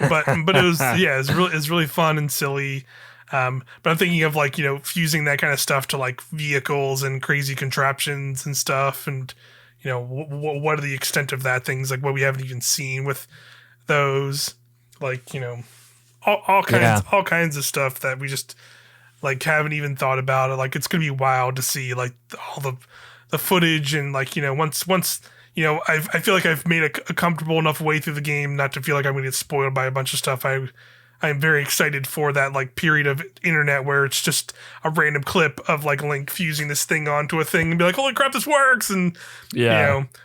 [SPEAKER 1] but it was it's really fun and silly. But I'm thinking of like fusing that kind of stuff to like vehicles and crazy contraptions and stuff, and what are the extent of that, things like what we haven't even seen with those, like all kinds of stuff that we just like haven't even thought about it. Like it's gonna be wild to see like all the footage, and like once I feel like I've made a comfortable enough way through the game not to feel like I'm gonna get spoiled by a bunch of stuff. I'm very excited for that like period of internet where it's just a random clip of like Link fusing this thing onto a thing and be like, holy crap, this works. And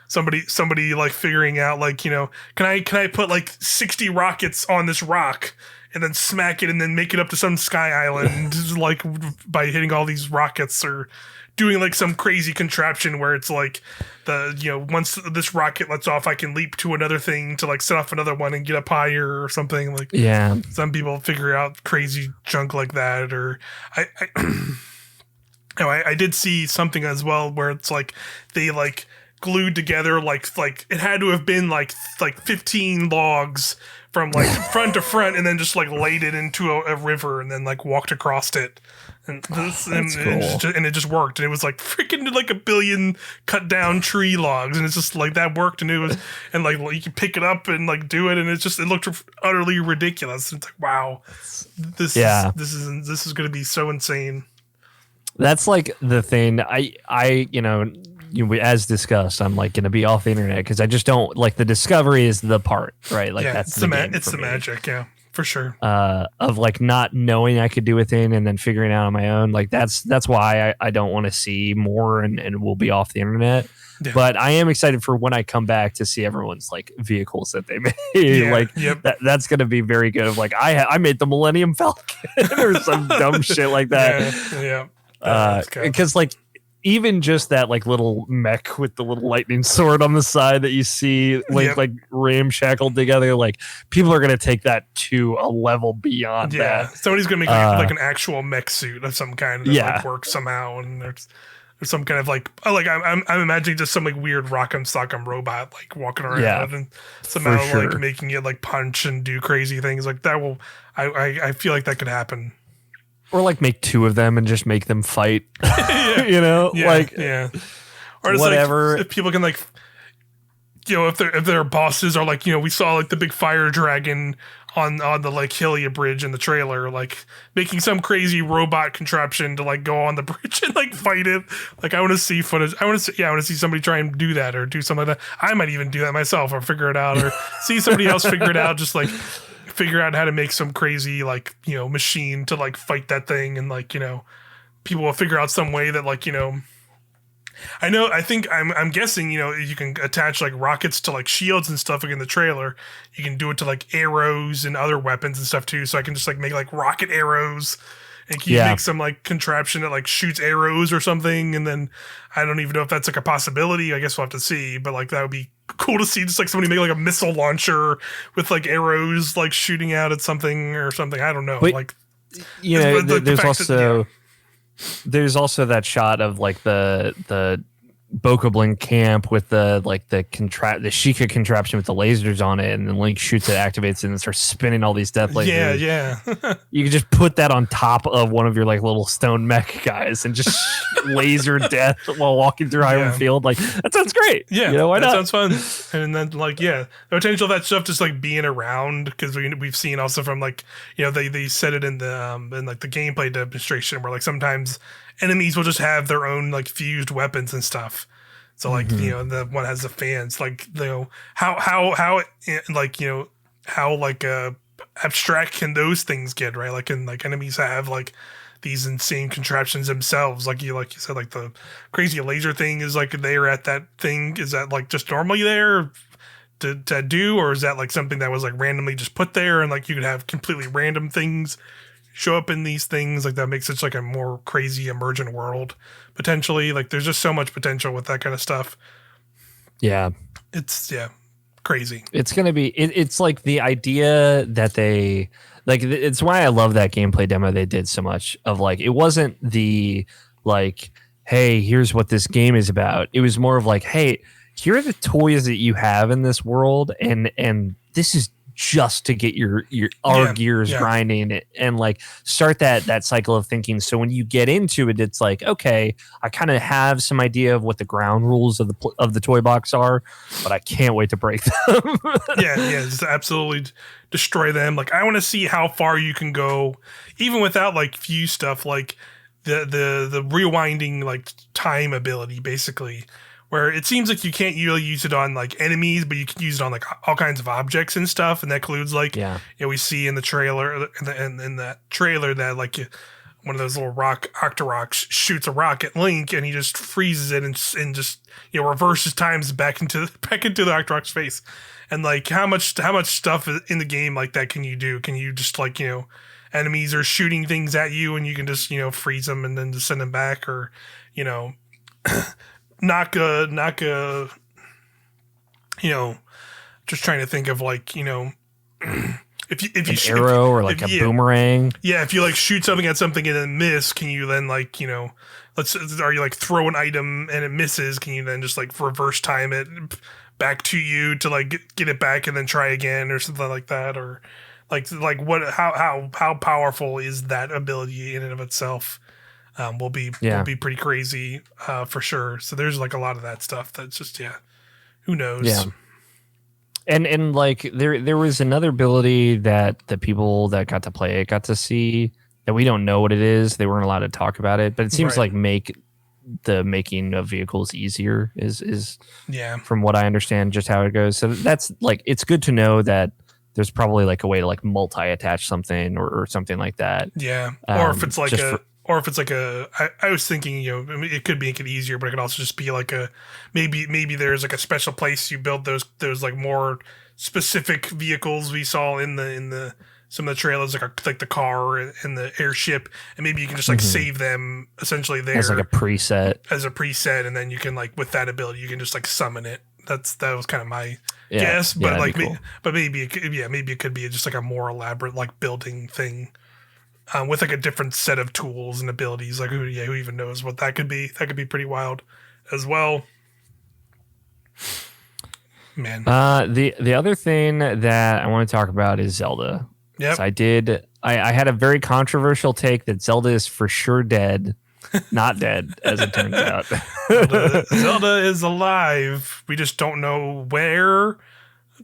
[SPEAKER 1] somebody like figuring out like can I put like 60 rockets on this rock and then smack it and then make it up to some sky island like by hitting all these rockets, or doing like some crazy contraption where it's like once this rocket lets off, I can leap to another thing to like set off another one and get up higher or something. Like some people figure out crazy junk like that. Or I did see something as well where it's like they like glued together like it had to have been like 15 logs from like front to front, and then just like laid it into a river and then like walked across it. And this
[SPEAKER 2] cool.
[SPEAKER 1] and it just worked. And it was like freaking like a billion cut down tree logs, and it's just like that worked. And it was and like you could pick it up and like do it, and it looked utterly ridiculous. It's like, wow, this is going to be so insane.
[SPEAKER 2] That's like the thing. As discussed, I'm like going to be off the internet because I just don't like the discovery is the part, right? Like that's the game
[SPEAKER 1] it's the magic, yeah, for sure.
[SPEAKER 2] Of like not knowing I could do a thing and then figuring out on my own. Like that's why I don't want to see more and we'll be off the internet. Yeah. But I am excited for when I come back to see everyone's like vehicles that they made. That's going to be very good. Of like I made the Millennium Falcon or some dumb shit like that.
[SPEAKER 1] Yeah.
[SPEAKER 2] Because like. Even just that like little mech with the little lightning sword on the side that you see like ramshackled together, like people are going to take that to a level beyond that.
[SPEAKER 1] Somebody's going to make like an actual mech suit of some kind that like works somehow, and there's some kind of like I'm imagining just some like weird rock'em sock'em robot like walking around and somehow like making it like punch and do crazy things like that. I feel like that could happen.
[SPEAKER 2] Or like make two of them and just make them fight, or
[SPEAKER 1] or
[SPEAKER 2] whatever.
[SPEAKER 1] Like, if people can like, if their bosses are like, we saw like the big fire dragon on the like Hylia bridge in the trailer, like making some crazy robot contraption to like go on the bridge and like fight it. Like I want to see footage. I want to see somebody try and do that or do something like that. I might even do that myself or figure it out or see somebody else figure it out. Just like. Figure out how to make some crazy like machine to like fight that thing, and like people will figure out some way that like I'm guessing you can attach like rockets to like shields and stuff like in the trailer. You can do it to like arrows and other weapons and stuff too, so I can just like make like rocket arrows and can you make some like contraption that like shoots arrows or something, and then I don't even know if that's like a possibility. I guess we'll have to see, but like that would be cool to see, just like somebody make like a missile launcher with like arrows like shooting out at something or something. I don't know. But, like
[SPEAKER 2] there's also that shot of like the Bokoblin camp with the Sheikah contraption with the lasers on it, and then Link shoots it, activates it, and starts spinning all these death lasers.
[SPEAKER 1] Yeah.
[SPEAKER 2] You can just put that on top of one of your like little stone mech guys and just laser death while walking through Hyrule Field. Like that sounds great.
[SPEAKER 1] Yeah,
[SPEAKER 2] why not?
[SPEAKER 1] Sounds fun. And then like the potential of that stuff just like being around, because we've seen also from like they said it in the in like the gameplay demonstration where like sometimes enemies will just have their own like fused weapons and stuff. So like the one has the fans, like how abstract can those things get, right? Like and like enemies have like these insane contraptions themselves, like you said, like the crazy laser thing is like there at that thing. Is that like just normally there to do, or is that like something that was like randomly just put there, and like you could have completely random things show up in these things? Like that makes it like a more crazy emergent world potentially. Like there's just so much potential with that kind of stuff. It's crazy.
[SPEAKER 2] It's gonna be it's like the idea that they like, it's why I love that gameplay demo they did so much. Of like, it wasn't the like, hey, here's what this game is about. It was more of like, hey, here are the toys that you have in this world, and this is just to get your gears grinding and like start that cycle of thinking. So when you get into it, it's like, okay, I kind of have some idea of what the ground rules of the toy box are, but I can't wait to break them.
[SPEAKER 1] Just absolutely destroy them. Like I want to see how far you can go, even without like fuse stuff, like the rewinding like time ability, basically. Where it seems like you can't really use it on like enemies, but you can use it on like all kinds of objects and stuff, and that includes like we see in the trailer in that trailer that like one of those little Octoroks shoots a rock at Link, and he just freezes it and just reverses times back into the Octorok's face. And like how much stuff in the game like that can you do? Can you just like enemies are shooting things at you, and you can just freeze them and then just send them back, or knock a just trying to think of like if you
[SPEAKER 2] arrow or like a boomerang.
[SPEAKER 1] Yeah, if you like shoot something at something and then miss, can you then like are you like throw an item and it misses? Can you then just like reverse time it back to you to like get it back and then try again or something like that? Or like what how powerful is that ability in and of itself? Will be pretty crazy for sure. So there's like a lot of that stuff that's just who knows.
[SPEAKER 2] Yeah. And like there was another ability that the people that got to play it got to see that we don't know what it is. They weren't allowed to talk about it, but it seems like the making of vehicles easier is from what I understand just how it goes. So that's like, it's good to know that there's probably like a way to like multi-attach something or something like that.
[SPEAKER 1] Yeah. Or if it's like I was thinking, it could make it easier, but it could also just be like maybe there's like a special place you build those like more specific vehicles we saw in the some of the trailers, like the car and the airship, and maybe you can just like save them essentially there
[SPEAKER 2] as like a preset,
[SPEAKER 1] and then you can like with that ability you can just like summon it. That was kind of my guess, but like cool. maybe it could be just like a more elaborate like building thing. With like a different set of tools and abilities, like who even knows what that could be? That could be pretty wild, as well. Man,
[SPEAKER 2] the other thing that I want to talk about is Zelda.
[SPEAKER 1] Yep.
[SPEAKER 2] So I had a very controversial take that Zelda is for sure dead, not dead as it turns out.
[SPEAKER 1] Zelda is alive. We just don't know where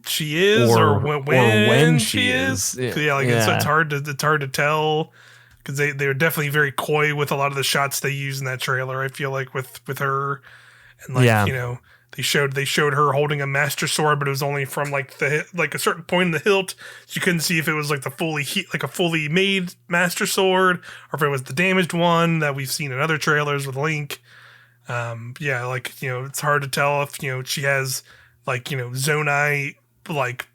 [SPEAKER 1] she is or when she is. Yeah, it's hard to tell because they're definitely very coy with a lot of the shots they use in that trailer. I feel like with her and like they showed her holding a master sword, but it was only from like a certain point in the hilt. So you couldn't see if it was like a fully made master sword or if it was the damaged one that we've seen in other trailers with Link. It's hard to tell if she has like Zonai like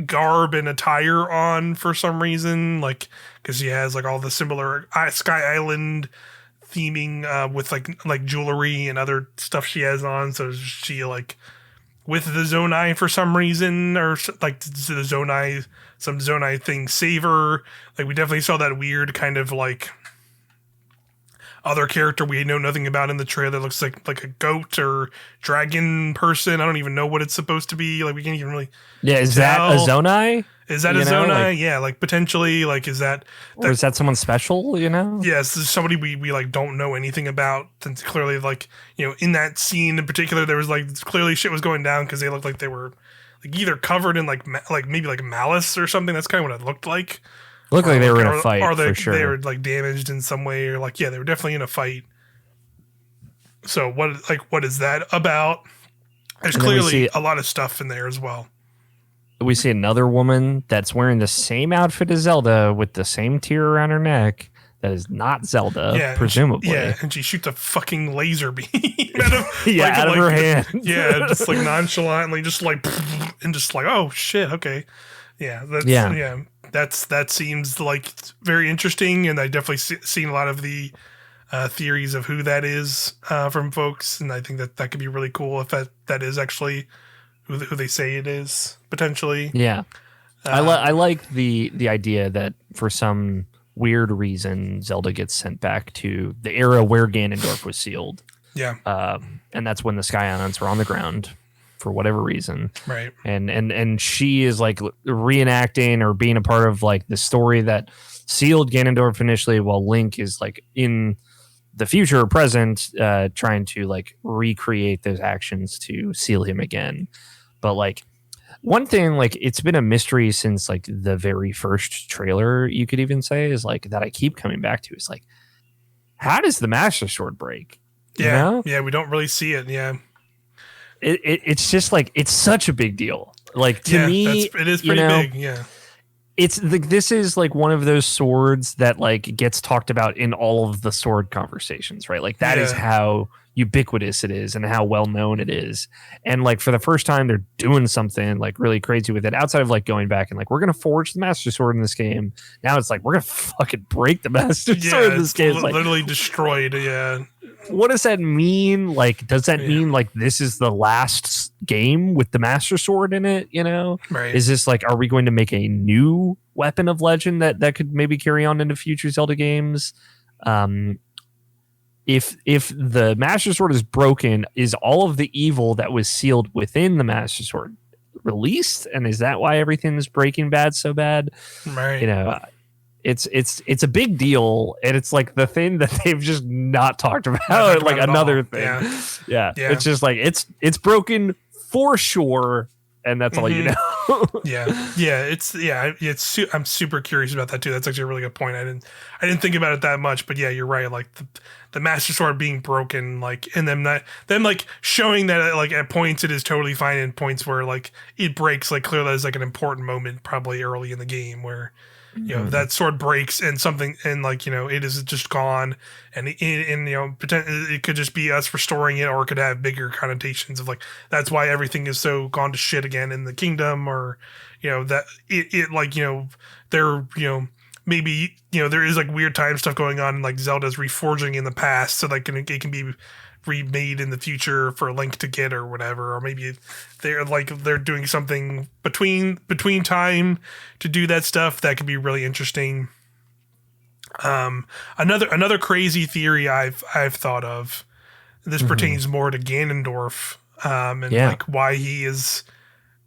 [SPEAKER 1] garb and attire on for some reason, like because she has like all the similar Sky Island theming with like jewelry and other stuff she has on. So she like with the Zonai for some reason, or like the some Zonai thing save her. Like we definitely saw that weird kind of like other character we know nothing about in the trailer. Looks like a goat or dragon person. I don't even know what it's supposed to be. Like we can't even really.
[SPEAKER 2] Yeah, is
[SPEAKER 1] tell.
[SPEAKER 2] That a Zonai?
[SPEAKER 1] Is that a Zonai? Like potentially. Like is that?
[SPEAKER 2] Or is that someone special?
[SPEAKER 1] Yes, this is somebody we like don't know anything about. And clearly, like in that scene in particular, there was like clearly shit was going down because they looked like they were like either covered in like maybe like malice or something. That's kind of what it looked like.
[SPEAKER 2] Looked like they were in a fight,
[SPEAKER 1] or
[SPEAKER 2] for sure.
[SPEAKER 1] They were like damaged in some way, or like they were definitely in a fight. So what is that about? There's clearly a lot of stuff in there as well.
[SPEAKER 2] We see another woman that's wearing the same outfit as Zelda with the same tear around her neck. That is not Zelda, presumably.
[SPEAKER 1] And she shoots a fucking laser beam
[SPEAKER 2] out of her hand.
[SPEAKER 1] Yeah, just like nonchalantly, just like and just like oh shit, okay, that seems like very interesting, and I definitely seen a lot of the theories of who that is from folks, and I think that could be really cool if that is actually who they say it is potentially.
[SPEAKER 2] Yeah, I like the idea that for some weird reason Zelda gets sent back to the era where Ganondorf was sealed.
[SPEAKER 1] Yeah,
[SPEAKER 2] and that's when the Sky Islands were on the ground. For whatever reason,
[SPEAKER 1] right?
[SPEAKER 2] And she is like reenacting or being a part of like the story that sealed Ganondorf initially, while Link is like in the future or present, trying to like recreate those actions to seal him again. But like one thing, like it's been a mystery since like the very first trailer. You could even say is like that I keep coming back to is like, how does the Master Sword break?
[SPEAKER 1] Yeah, we don't really see it. Yeah.
[SPEAKER 2] It's just like it's such a big deal. Like to me,
[SPEAKER 1] it is pretty big. Yeah,
[SPEAKER 2] this is like one of those swords that like gets talked about in all of the sword conversations, right? Like that is how ubiquitous it is and how well known it is. And like for the first time they're doing something like really crazy with it outside of like going back and like we're gonna forge the master sword in this game. Now it's like we're gonna fucking break the master sword in this game. Like
[SPEAKER 1] literally destroyed.
[SPEAKER 2] What does that mean? Like, does that mean like this is the last game with the master sword in it? You know,
[SPEAKER 1] right?
[SPEAKER 2] Is this like, are we going to make a new weapon of legend that could maybe carry on into future Zelda games? If the master sword is broken, is all of the evil that was sealed within the master sword released? And is that why everything is Breaking Bad so bad?
[SPEAKER 1] Right.
[SPEAKER 2] You know, it's a big deal, and it's like the thing that they've just not talked about. Like another thing. Yeah. It's just like it's broken for sure, and that's all you know.
[SPEAKER 1] I'm super curious about that too. That's actually a really good point. I didn't think about it that much, but yeah, you're right. Like the master sword being broken, like, and them like showing that like at points it is totally fine, and points where like it breaks, like clearly there's like an important moment probably early in the game where you know that sword breaks and something, and like, you know, it is just gone, and you know, it could just be us restoring it, or it could have bigger connotations of like that's why everything is so gone to shit again in the kingdom, or you know that it like, you know, they're, you know, maybe, you know, there is like weird time stuff going on, like Zelda's reforging in the past so like it can be remade in the future for a Link to get or whatever, or maybe they're doing something between time to do that stuff that could be really interesting. Another crazy theory I've thought of, this pertains more to Ganondorf, and like why he is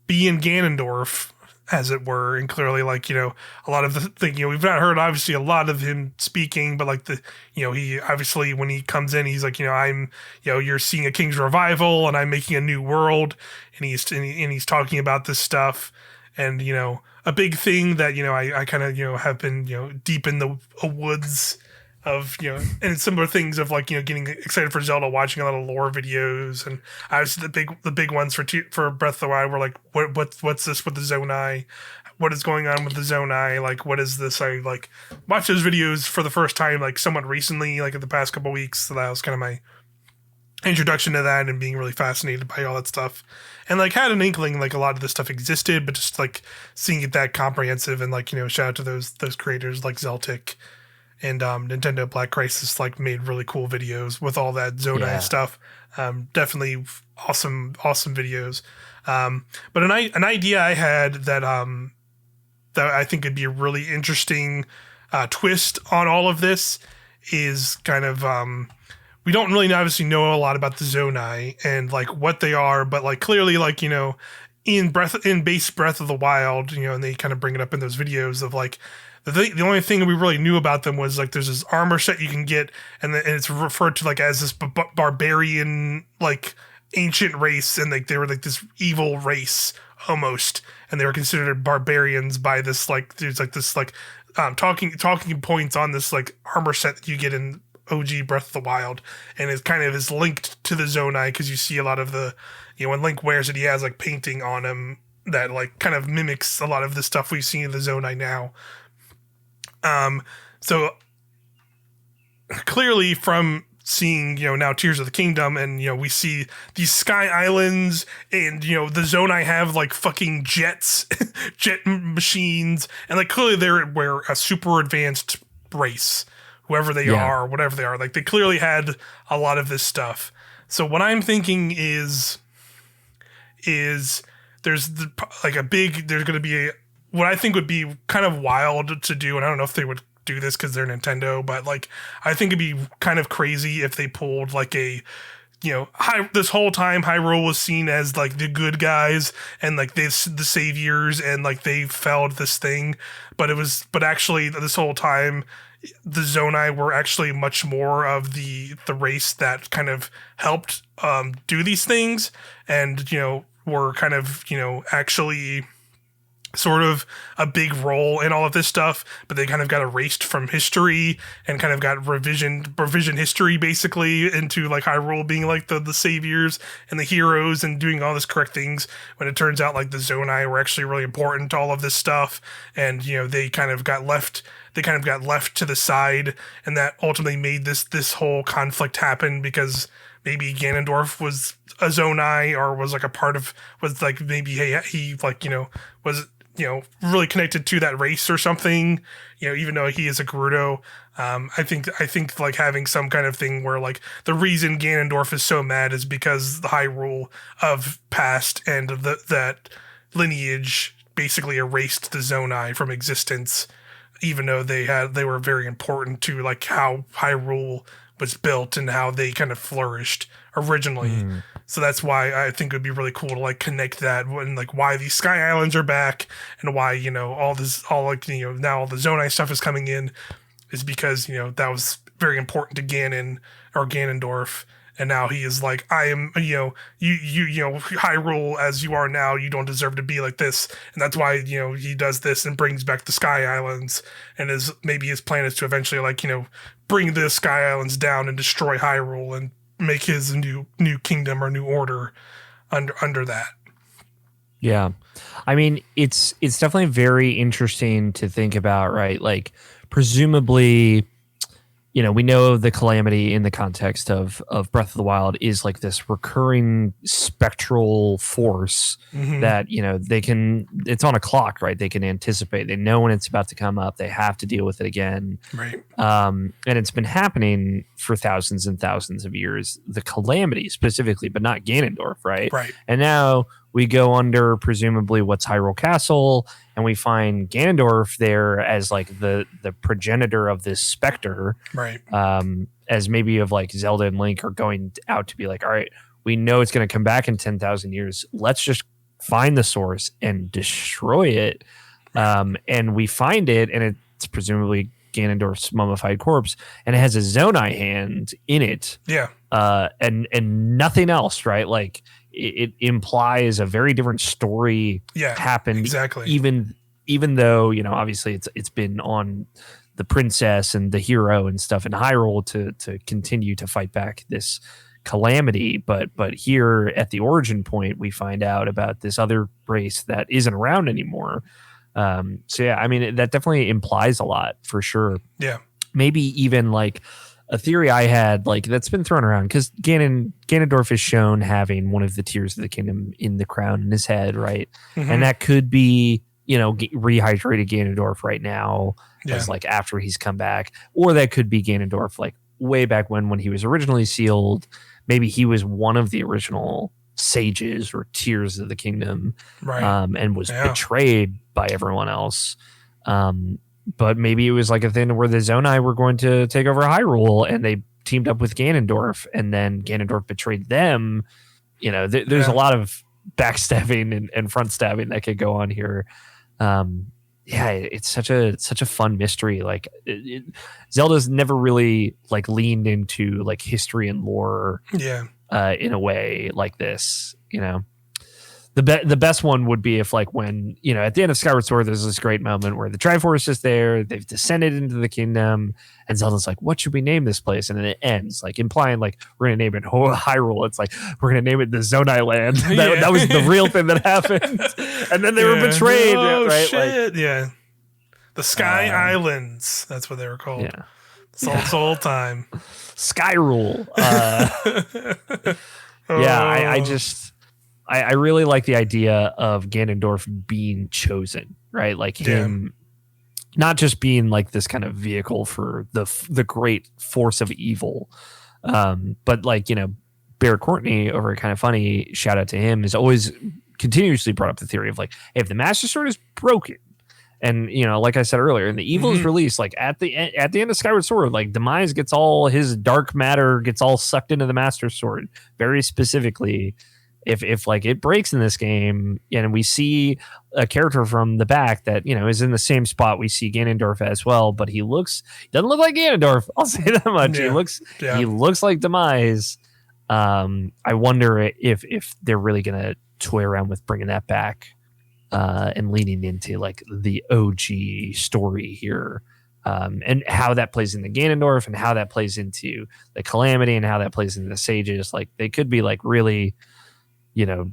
[SPEAKER 1] being Ganondorf, as it were. And clearly, like, you know, a lot of the thing, you know, we've not heard obviously a lot of him speaking, but like you know, he obviously when he comes in, he's like, you know, I'm, you know, you're seeing a king's revival and I'm making a new world, and he's talking about this stuff. And, you know, a big thing that, you know, I kind of, you know, have been, you know, deep in the woods of, you know, and similar things of like, you know, getting excited for Zelda, watching a lot of lore videos, and obviously the big ones for Breath of the Wild were like, what's this with the Zonai? What is going on with the Zonai? Like, what is this? I like watched those videos for the first time like somewhat recently, like in the past couple weeks. So that was kind of my introduction to that, and being really fascinated by all that stuff, and like had an inkling like a lot of this stuff existed, but just like seeing it that comprehensive, and like, you know, shout out to those creators like Zeltic and Nintendo Black Crisis, like made really cool videos with all that Zonai stuff. Definitely awesome videos. But an idea I had that I think would be a really interesting twist on all of this is kind of we don't really obviously know a lot about the Zonai and like what they are, but like clearly, like, you know, in base Breath of the Wild, you know, and they kind of bring it up in those videos of like the only thing we really knew about them was like there's this armor set you can get, and it's referred to like as this barbarian like ancient race, and like they were like this evil race almost, and they were considered barbarians by this like there's like this like talking points on this like armor set that you get in OG Breath of the Wild, and it kind of is linked to the Zonai because you see a lot of the, you know, when Link wears it, he has like painting on him that like kind of mimics a lot of the stuff we've seen in the Zonai now. So clearly from seeing, you know, now Tears of the Kingdom, and, you know, we see these sky islands, and, you know, the Zonai have like fucking jets, jet machines, and like clearly we're a super advanced race, whoever they are, whatever they are. Like they clearly had a lot of this stuff. So what I'm thinking is there's there's going to be what I think would be kind of wild to do, and I don't know if they would do this because they're Nintendo, but like I think it'd be kind of crazy if they pulled like a, you know, this whole time Hyrule was seen as like the good guys and like the saviors, and like they felled this thing, but actually this whole time the Zonai were actually much more of the race that kind of helped do these things, and, you know, were kind of, you know, actually sort of a big role in all of this stuff, but they kind of got erased from history and kind of got revision history basically into like Hyrule being like the saviors and the heroes and doing all this correct things, when it turns out like the Zonai were actually really important to all of this stuff, and they kind of got left to the side, and that ultimately made this whole conflict happen because maybe Ganondorf was a Zonai or was like a part of, was like maybe he like was really connected to that race or something, even though he is a Gerudo. I think like having some kind of thing where like the reason Ganondorf is so mad is because the Hyrule of past and that lineage basically erased the Zonai from existence, even though they were very important to like how Hyrule was built and how they kind of flourished originally. So that's why I think it would be really cool to like connect that, when like why these Sky Islands are back and why now all the Zonai stuff is coming in, is because that was very important to Ganon or Ganondorf, and now he is like, I am you Hyrule as you are now, you don't deserve to be like this, and that's why he does this and brings back the Sky Islands, and maybe his plan is to eventually like bring the Sky Islands down and destroy Hyrule and make his new kingdom or new order under that.
[SPEAKER 2] Yeah. I mean, it's definitely very interesting to think about, right? Like, presumably, we know the Calamity in the context of Breath of the Wild is like this recurring spectral force that, it's on a clock, right? They can anticipate. They know when it's about to come up. They have to deal with it again.
[SPEAKER 1] Right.
[SPEAKER 2] And it's been happening for thousands and thousands of years, the Calamity specifically, but not Ganondorf, right?
[SPEAKER 1] Right.
[SPEAKER 2] And now we go under presumably what's Hyrule Castle, and we find Ganondorf there as like the progenitor of this specter,
[SPEAKER 1] right?
[SPEAKER 2] As maybe of like Zelda and Link are going out to be like, all right, we know it's going to come back in 10,000 years. Let's just find the source and destroy it. And we find it, and it's presumably Ganondorf's mummified corpse, and it has a Zonai hand in it.
[SPEAKER 1] Yeah.
[SPEAKER 2] And nothing else, right? Like, it implies a very different story happened.
[SPEAKER 1] Exactly.
[SPEAKER 2] Even though, obviously it's been on the princess and the hero and stuff in Hyrule to continue to fight back this calamity. But here at the origin point, we find out about this other race that isn't around anymore. So yeah, I mean, that definitely implies a lot for sure.
[SPEAKER 1] Yeah.
[SPEAKER 2] Maybe even like a theory I had, like, that's been thrown around, because Ganondorf is shown having one of the Tears of the Kingdom in the crown in his head, right? And that could be, rehydrated Ganondorf right now, as like after he's come back, or that could be Ganondorf like way back when he was originally sealed. Maybe he was one of the original sages or Tears of the Kingdom,
[SPEAKER 1] right?
[SPEAKER 2] And was betrayed by everyone else. But maybe it was like a thing where the Zonai were going to take over Hyrule, and they teamed up with Ganondorf, and then Ganondorf betrayed them. There's a lot of backstabbing and front stabbing that could go on here. It's such a fun mystery. Like, Zelda's never really like leaned into like history and lore, in a way like this. The best one would be if, like, when, at the end of Skyward Sword, there's this great moment where the Triforce is there, they've descended into the kingdom, and Zelda's like, what should we name this place? And then it ends, like, implying, like, we're going to name it Hyrule. It's like, we're going to name it the Zonai Land. That was the real thing that happened. And then they were betrayed, right?
[SPEAKER 1] Shit. Like, the Sky Islands. That's what they were called.
[SPEAKER 2] Yeah.
[SPEAKER 1] This whole time.
[SPEAKER 2] Skyrule. I really like the idea of Ganondorf being chosen, right? Like him not just being like this kind of vehicle for the great force of evil, but like, Barrett Courtney over at Kind of Funny, shout out to him, has always continuously brought up the theory of like, hey, if the Master Sword is broken, and like I said earlier, and the evil is released, like at the end of Skyward Sword, like Demise gets all his dark matter gets all sucked into the Master Sword, very specifically. If like it breaks in this game, and we see a character from the back that is in the same spot we see Ganondorf as well, but he doesn't look like Ganondorf. I'll say that much. He looks like Demise. I wonder if they're really gonna toy around with bringing that back and leaning into like the OG story here. And how that plays into Ganondorf and how that plays into the Calamity and how that plays into the Sages. Like they could be like really,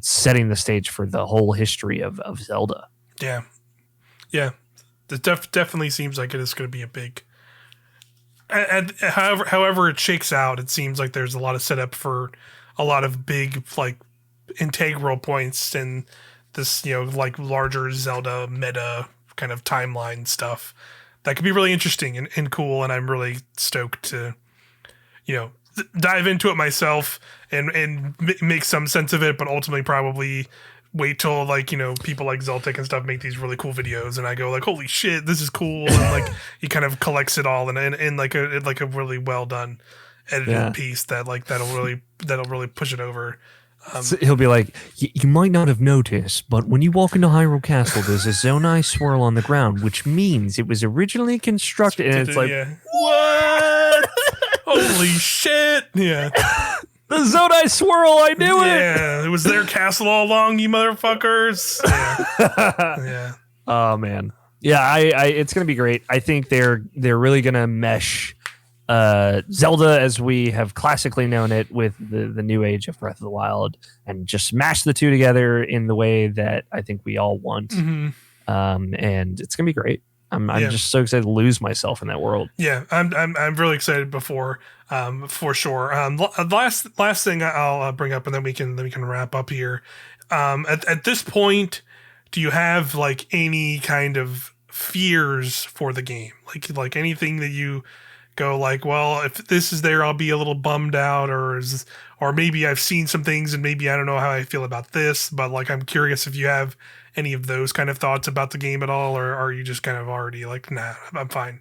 [SPEAKER 2] setting the stage for the whole history of Zelda.
[SPEAKER 1] Yeah. Yeah. It definitely seems like it is going to be a big... However it shakes out, it seems like there's a lot of setup for a lot of big, like, integral points in this, like larger Zelda meta kind of timeline stuff. That could be really interesting and cool, and I'm really stoked to, dive into it myself and make some sense of it, but ultimately probably wait till like, people like Zeltic and stuff make these really cool videos, and I go like, holy shit, this is cool, and like he kind of collects it all in like a really well done edited piece that like that'll really push it over.
[SPEAKER 2] So he'll be like, you might not have noticed, but when you walk into Hyrule Castle, there's a Zonai swirl on the ground, which means it was originally constructed. And it's like,
[SPEAKER 1] what? Holy shit! Yeah,
[SPEAKER 2] the Zonai swirl. I knew it.
[SPEAKER 1] Yeah, it was their castle all along, you motherfuckers. Yeah. Yeah.
[SPEAKER 2] Oh man. Yeah, I it's gonna be great. I think they're really gonna mesh Zelda as we have classically known it with the new age of Breath of the Wild, and just smash the two together in the way that I think we all want.
[SPEAKER 1] Mm-hmm.
[SPEAKER 2] And it's gonna be great. I'm just so excited to lose myself in that world.
[SPEAKER 1] Yeah, I'm really excited for sure. Last thing I'll bring up, and then we can wrap up here. At this point, do you have like any kind of fears for the game? Like anything that you go like, well, if this is there, I'll be a little bummed out, or maybe I've seen some things and maybe I don't know how I feel about this, but like I'm curious if you have any of those kind of thoughts about the game at all, or are you just kind of already like, nah, I'm fine?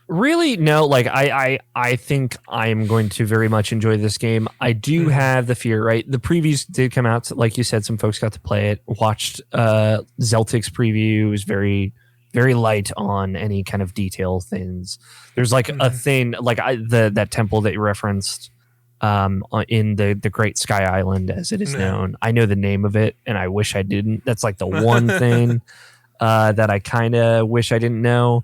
[SPEAKER 2] Really, no. Like I think I'm going to very much enjoy this game. I do have the fear, right? The previews did come out, like you said, some folks got to play it. Watched Zeltic's preview. It was very, very light on any kind of detail things. There's like a thing, like that temple that you referenced in the Great Sky Island, as it is known. I know the name of it, and I wish I didn't. That's like the one thing that I kind of wish I didn't know.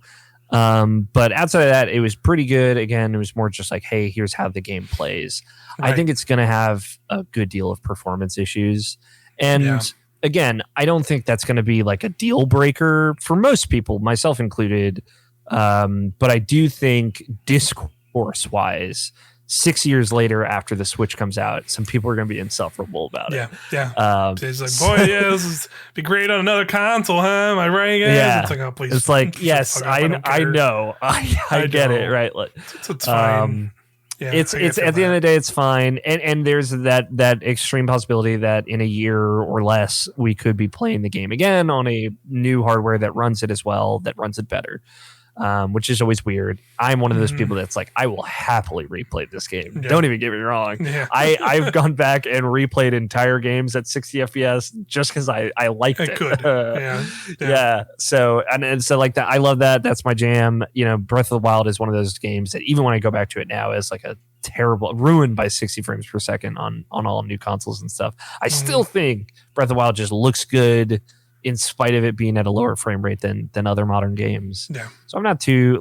[SPEAKER 2] But outside of that, it was pretty good. Again, it was more just like, hey, here's how the game plays. Right. I think it's going to have a good deal of performance issues. And again, I don't think that's going to be like a deal breaker for most people, myself included. But I do think discourse wise, 6 years later after the Switch comes out, some people are going to be insufferable about it.
[SPEAKER 1] Yeah. It's like, boy, this would be great on another console, huh? Am I right, guys?
[SPEAKER 2] Yeah.
[SPEAKER 1] It's like, oh, please.
[SPEAKER 2] It's like, yes, I know. I get it, right? Like,
[SPEAKER 1] it's fine.
[SPEAKER 2] It's at the end of the day, it's fine. And there's that extreme possibility that in a year or less, we could be playing the game again on a new hardware that runs it as well, that runs it better. Which is always weird. I'm one of those people that's like, I will happily replay this game. Yeah. Don't even get me wrong. Yeah. I've gone back and replayed entire games at 60 FPS just because I liked it.
[SPEAKER 1] Could.
[SPEAKER 2] Yeah. So and so like that, I love that. That's my jam. Breath of the Wild is one of those games that even when I go back to it now, is like a terrible, ruined by 60 frames per second on all new consoles and stuff. I still think Breath of the Wild just looks good in spite of it being at a lower frame rate than other modern games.
[SPEAKER 1] Yeah.
[SPEAKER 2] So I'm not too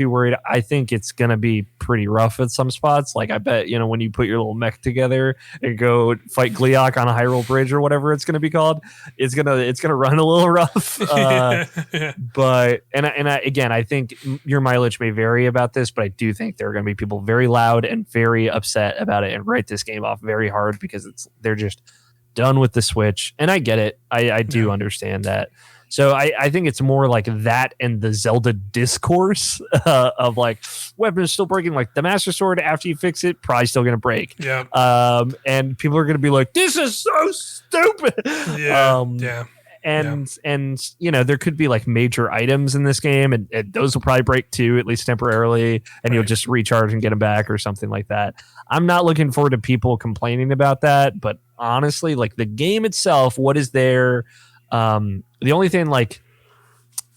[SPEAKER 2] worried. I think it's going to be pretty rough at some spots. Like I bet, when you put your little mech together and go fight Gleeok on a Hyrule Bridge or whatever it's going to be called, it's going to run a little rough. But I think your mileage may vary about this, but I do think there are going to be people very loud and very upset about it and write this game off very hard because they're just done with the Switch. And I get it. I do understand that. So I think it's more like that and the Zelda discourse of like, weapon is still breaking, like the Master Sword after you fix it, probably still going to break.
[SPEAKER 1] Yeah.
[SPEAKER 2] And people are going to be like, this is so stupid. And there could be like major items in this game and those will probably break too, at least temporarily, and you'll just recharge and get them back or something like that. I'm not looking forward to people complaining about that, but honestly, like the game itself, what is there? The only thing like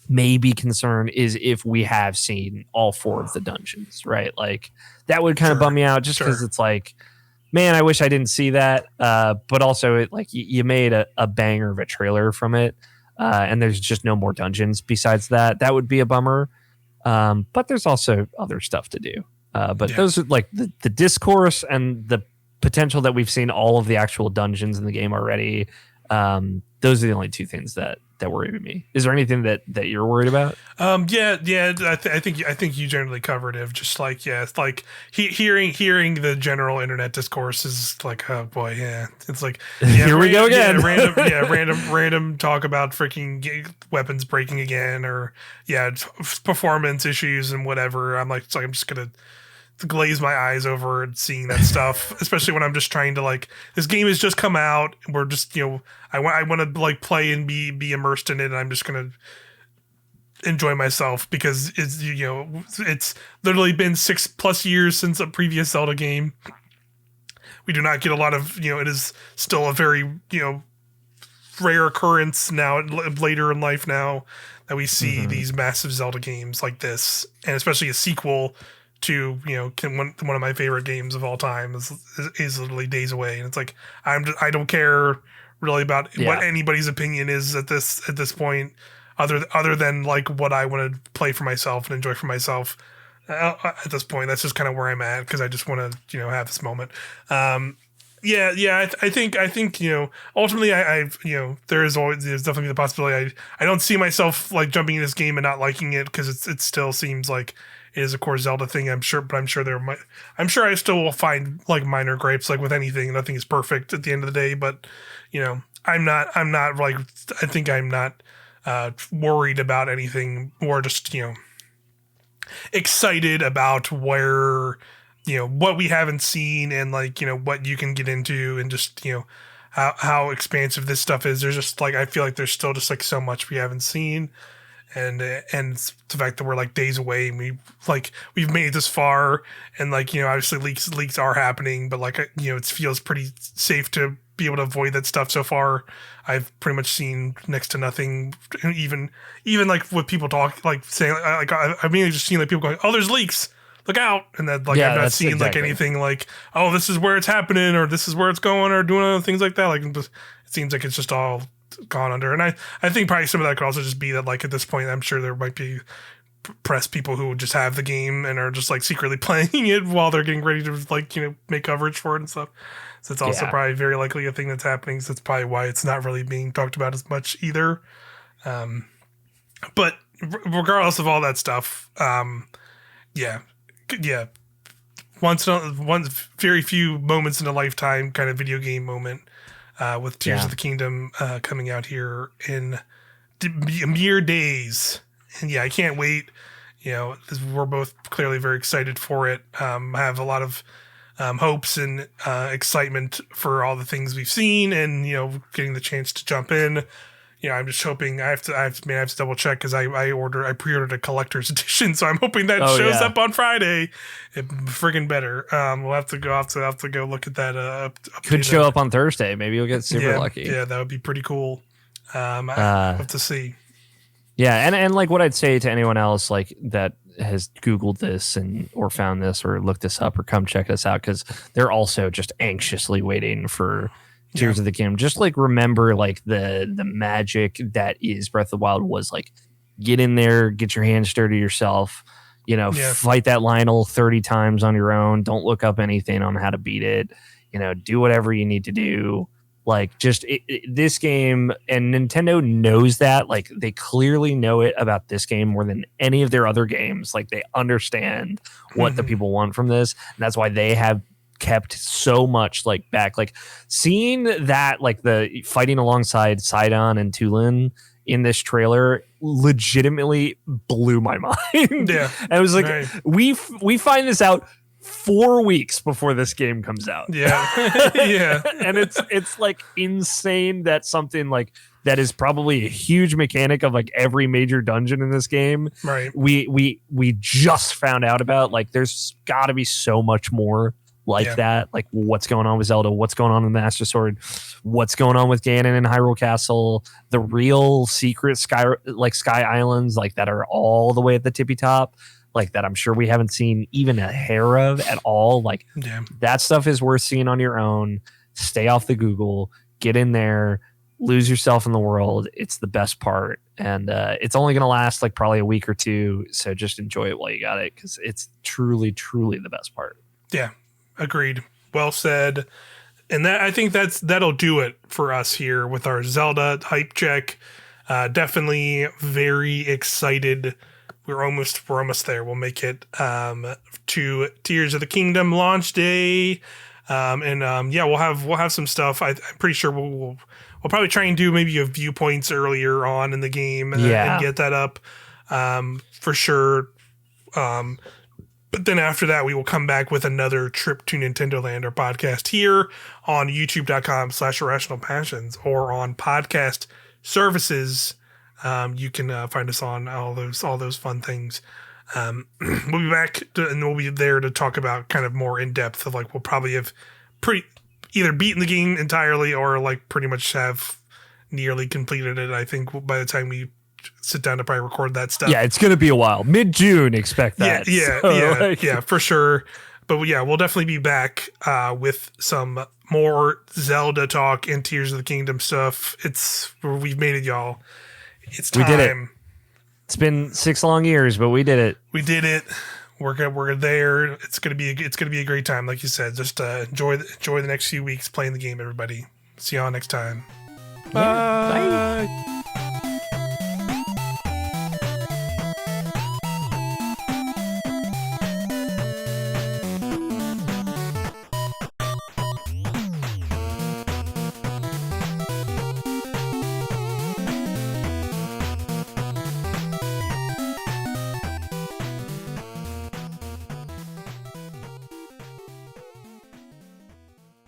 [SPEAKER 2] maybe concern is if we have seen all 4 of the dungeons, right? Like that would kind of bum me out just because it's like, man, I wish I didn't see that. But also, you made a banger of a trailer from it, and there's just no more dungeons besides that. That would be a bummer. But there's also other stuff to do. But those are like the discourse and the potential that we've seen all of the actual dungeons in the game already. Those are the only two things that worry me. Is there anything that you're worried about?
[SPEAKER 1] Yeah. I think you generally covered it. Just like, it's like hearing the general internet discourse is like, oh boy, yeah. It's like,
[SPEAKER 2] here we go again.
[SPEAKER 1] Random talk about freaking weapons breaking again, or performance issues and whatever. I'm just gonna glaze my eyes over and seeing that stuff, especially when I'm just trying to this game has just come out. We're just, I want to play and be immersed in it. And I'm just going to enjoy myself because it's literally been 6+ years since a previous Zelda game. We do not get a lot of, it is still a very, rare occurrence now later in life now that we see these massive Zelda games like this, and especially a sequel to one of my favorite games of all time is literally days away, and it's like I don't care really about what anybody's opinion is at this point, other than what I want to play for myself and enjoy for myself. At this point, that's just kind of where I'm at because I just want to have this moment. I think ultimately there's definitely the possibility I don't see myself jumping in this game and not liking it because it still seems like it is a core Zelda thing, I'm sure, but I'm sure I still will find minor gripes with anything. Nothing is perfect at the end of the day, but I'm not I think I'm not worried about anything, more just excited about where what we haven't seen and what you can get into, and just how expansive this stuff is. There's just I feel like there's still just so much we haven't seen. And the fact that we're days away, and we've made it this far, and obviously leaks are happening, but it feels pretty safe to be able to avoid that stuff so far. I've pretty much seen next to nothing, even what people talk saying I've mainly just seen people going, oh, there's leaks, look out, and that I've not seen anything oh, this is where it's happening, or this is where it's going, or doing other things like that. It seems like it's just all gone under. And I think probably some of that could also just be that at this point I'm sure there might be press people who just have the game and are just secretly playing it while they're getting ready to make coverage for it and stuff. So it's also probably very likely a thing that's happening. So that's probably why it's not really being talked about as much either. But regardless of all that stuff, once very few moments in a lifetime kind of video game moment. With Tears of the Kingdom coming out here in mere days. And I can't wait. We're both clearly very excited for it. I have a lot of hopes and excitement for all the things we've seen, and getting the chance to jump in. I'm just hoping I have to double check because I pre-ordered a collector's edition, so I'm hoping that shows up on Friday. It friggin' better. We'll have to go look at that.
[SPEAKER 2] Could show up on Thursday. Maybe you'll get super lucky.
[SPEAKER 1] Yeah, that would be pretty cool. I have to see.
[SPEAKER 2] Yeah, and what I'd say to anyone else that has Googled this or found this or looked this up or come check this out, because they're also just anxiously waiting for Tears of the Kingdom. Just remember the magic that is Breath of the Wild was get in there, get your hands dirty yourself, fight that Lionel 30 times on your own. Don't look up anything on how to beat it. Do whatever you need to do. This game, and Nintendo knows that. They clearly know it about this game more than any of their other games. They understand what the people want from this, and that's why they have kept so much back. Seeing that the fighting alongside Sidon and Tulin in this trailer legitimately blew my mind.
[SPEAKER 1] Yeah.
[SPEAKER 2] And it was we find this out 4 weeks before this game comes out.
[SPEAKER 1] Yeah. Yeah.
[SPEAKER 2] And it's insane that something that is probably a huge mechanic of every major dungeon in this game.
[SPEAKER 1] Right.
[SPEAKER 2] We just found out about. There's got to be so much more that, what's going on with Zelda, what's going on with Master Sword, what's going on with Ganon and Hyrule Castle, the real secret sky islands that are all the way at the tippy top. like that I'm sure we haven't seen even a hair of at all. Like that stuff is worth seeing on your own. Stay off the Google, get in there, lose yourself in the world. It's the best part. And it's only going to last like probably a week or two. So just enjoy it while you got it, because it's truly, truly the best part.
[SPEAKER 1] Yeah, agreed. Well said. And that, I think that'll do it for us here with our Zelda hype check. Definitely very excited. We're almost there. We'll make it to Tears of the Kingdom launch day. We'll have some stuff. I'm pretty sure we'll probably try and do maybe a viewpoints earlier on in the game and get that up for sure. But then after that, we will come back with another trip to Nintendoland, our podcast here on youtube.com/irrational passions or on podcast services. You can find us on all those fun things. We'll be back and we'll be there to talk about kind of more in depth of like, we'll probably have either beaten the game entirely or like pretty much have nearly completed it. I think by the time we sit down to probably record that stuff.
[SPEAKER 2] Yeah, it's going to be a while. Mid-June, expect that.
[SPEAKER 1] Yeah, for sure. But yeah, we'll definitely be back with some more Zelda talk and Tears of the Kingdom stuff. We've made it, y'all. It's time.
[SPEAKER 2] We did it. It's been 6 long years, but we did it.
[SPEAKER 1] We did it. We're there. It's gonna be a great time, like you said. Just enjoy the next few weeks playing the game, everybody. See y'all next time.
[SPEAKER 2] Yeah, bye.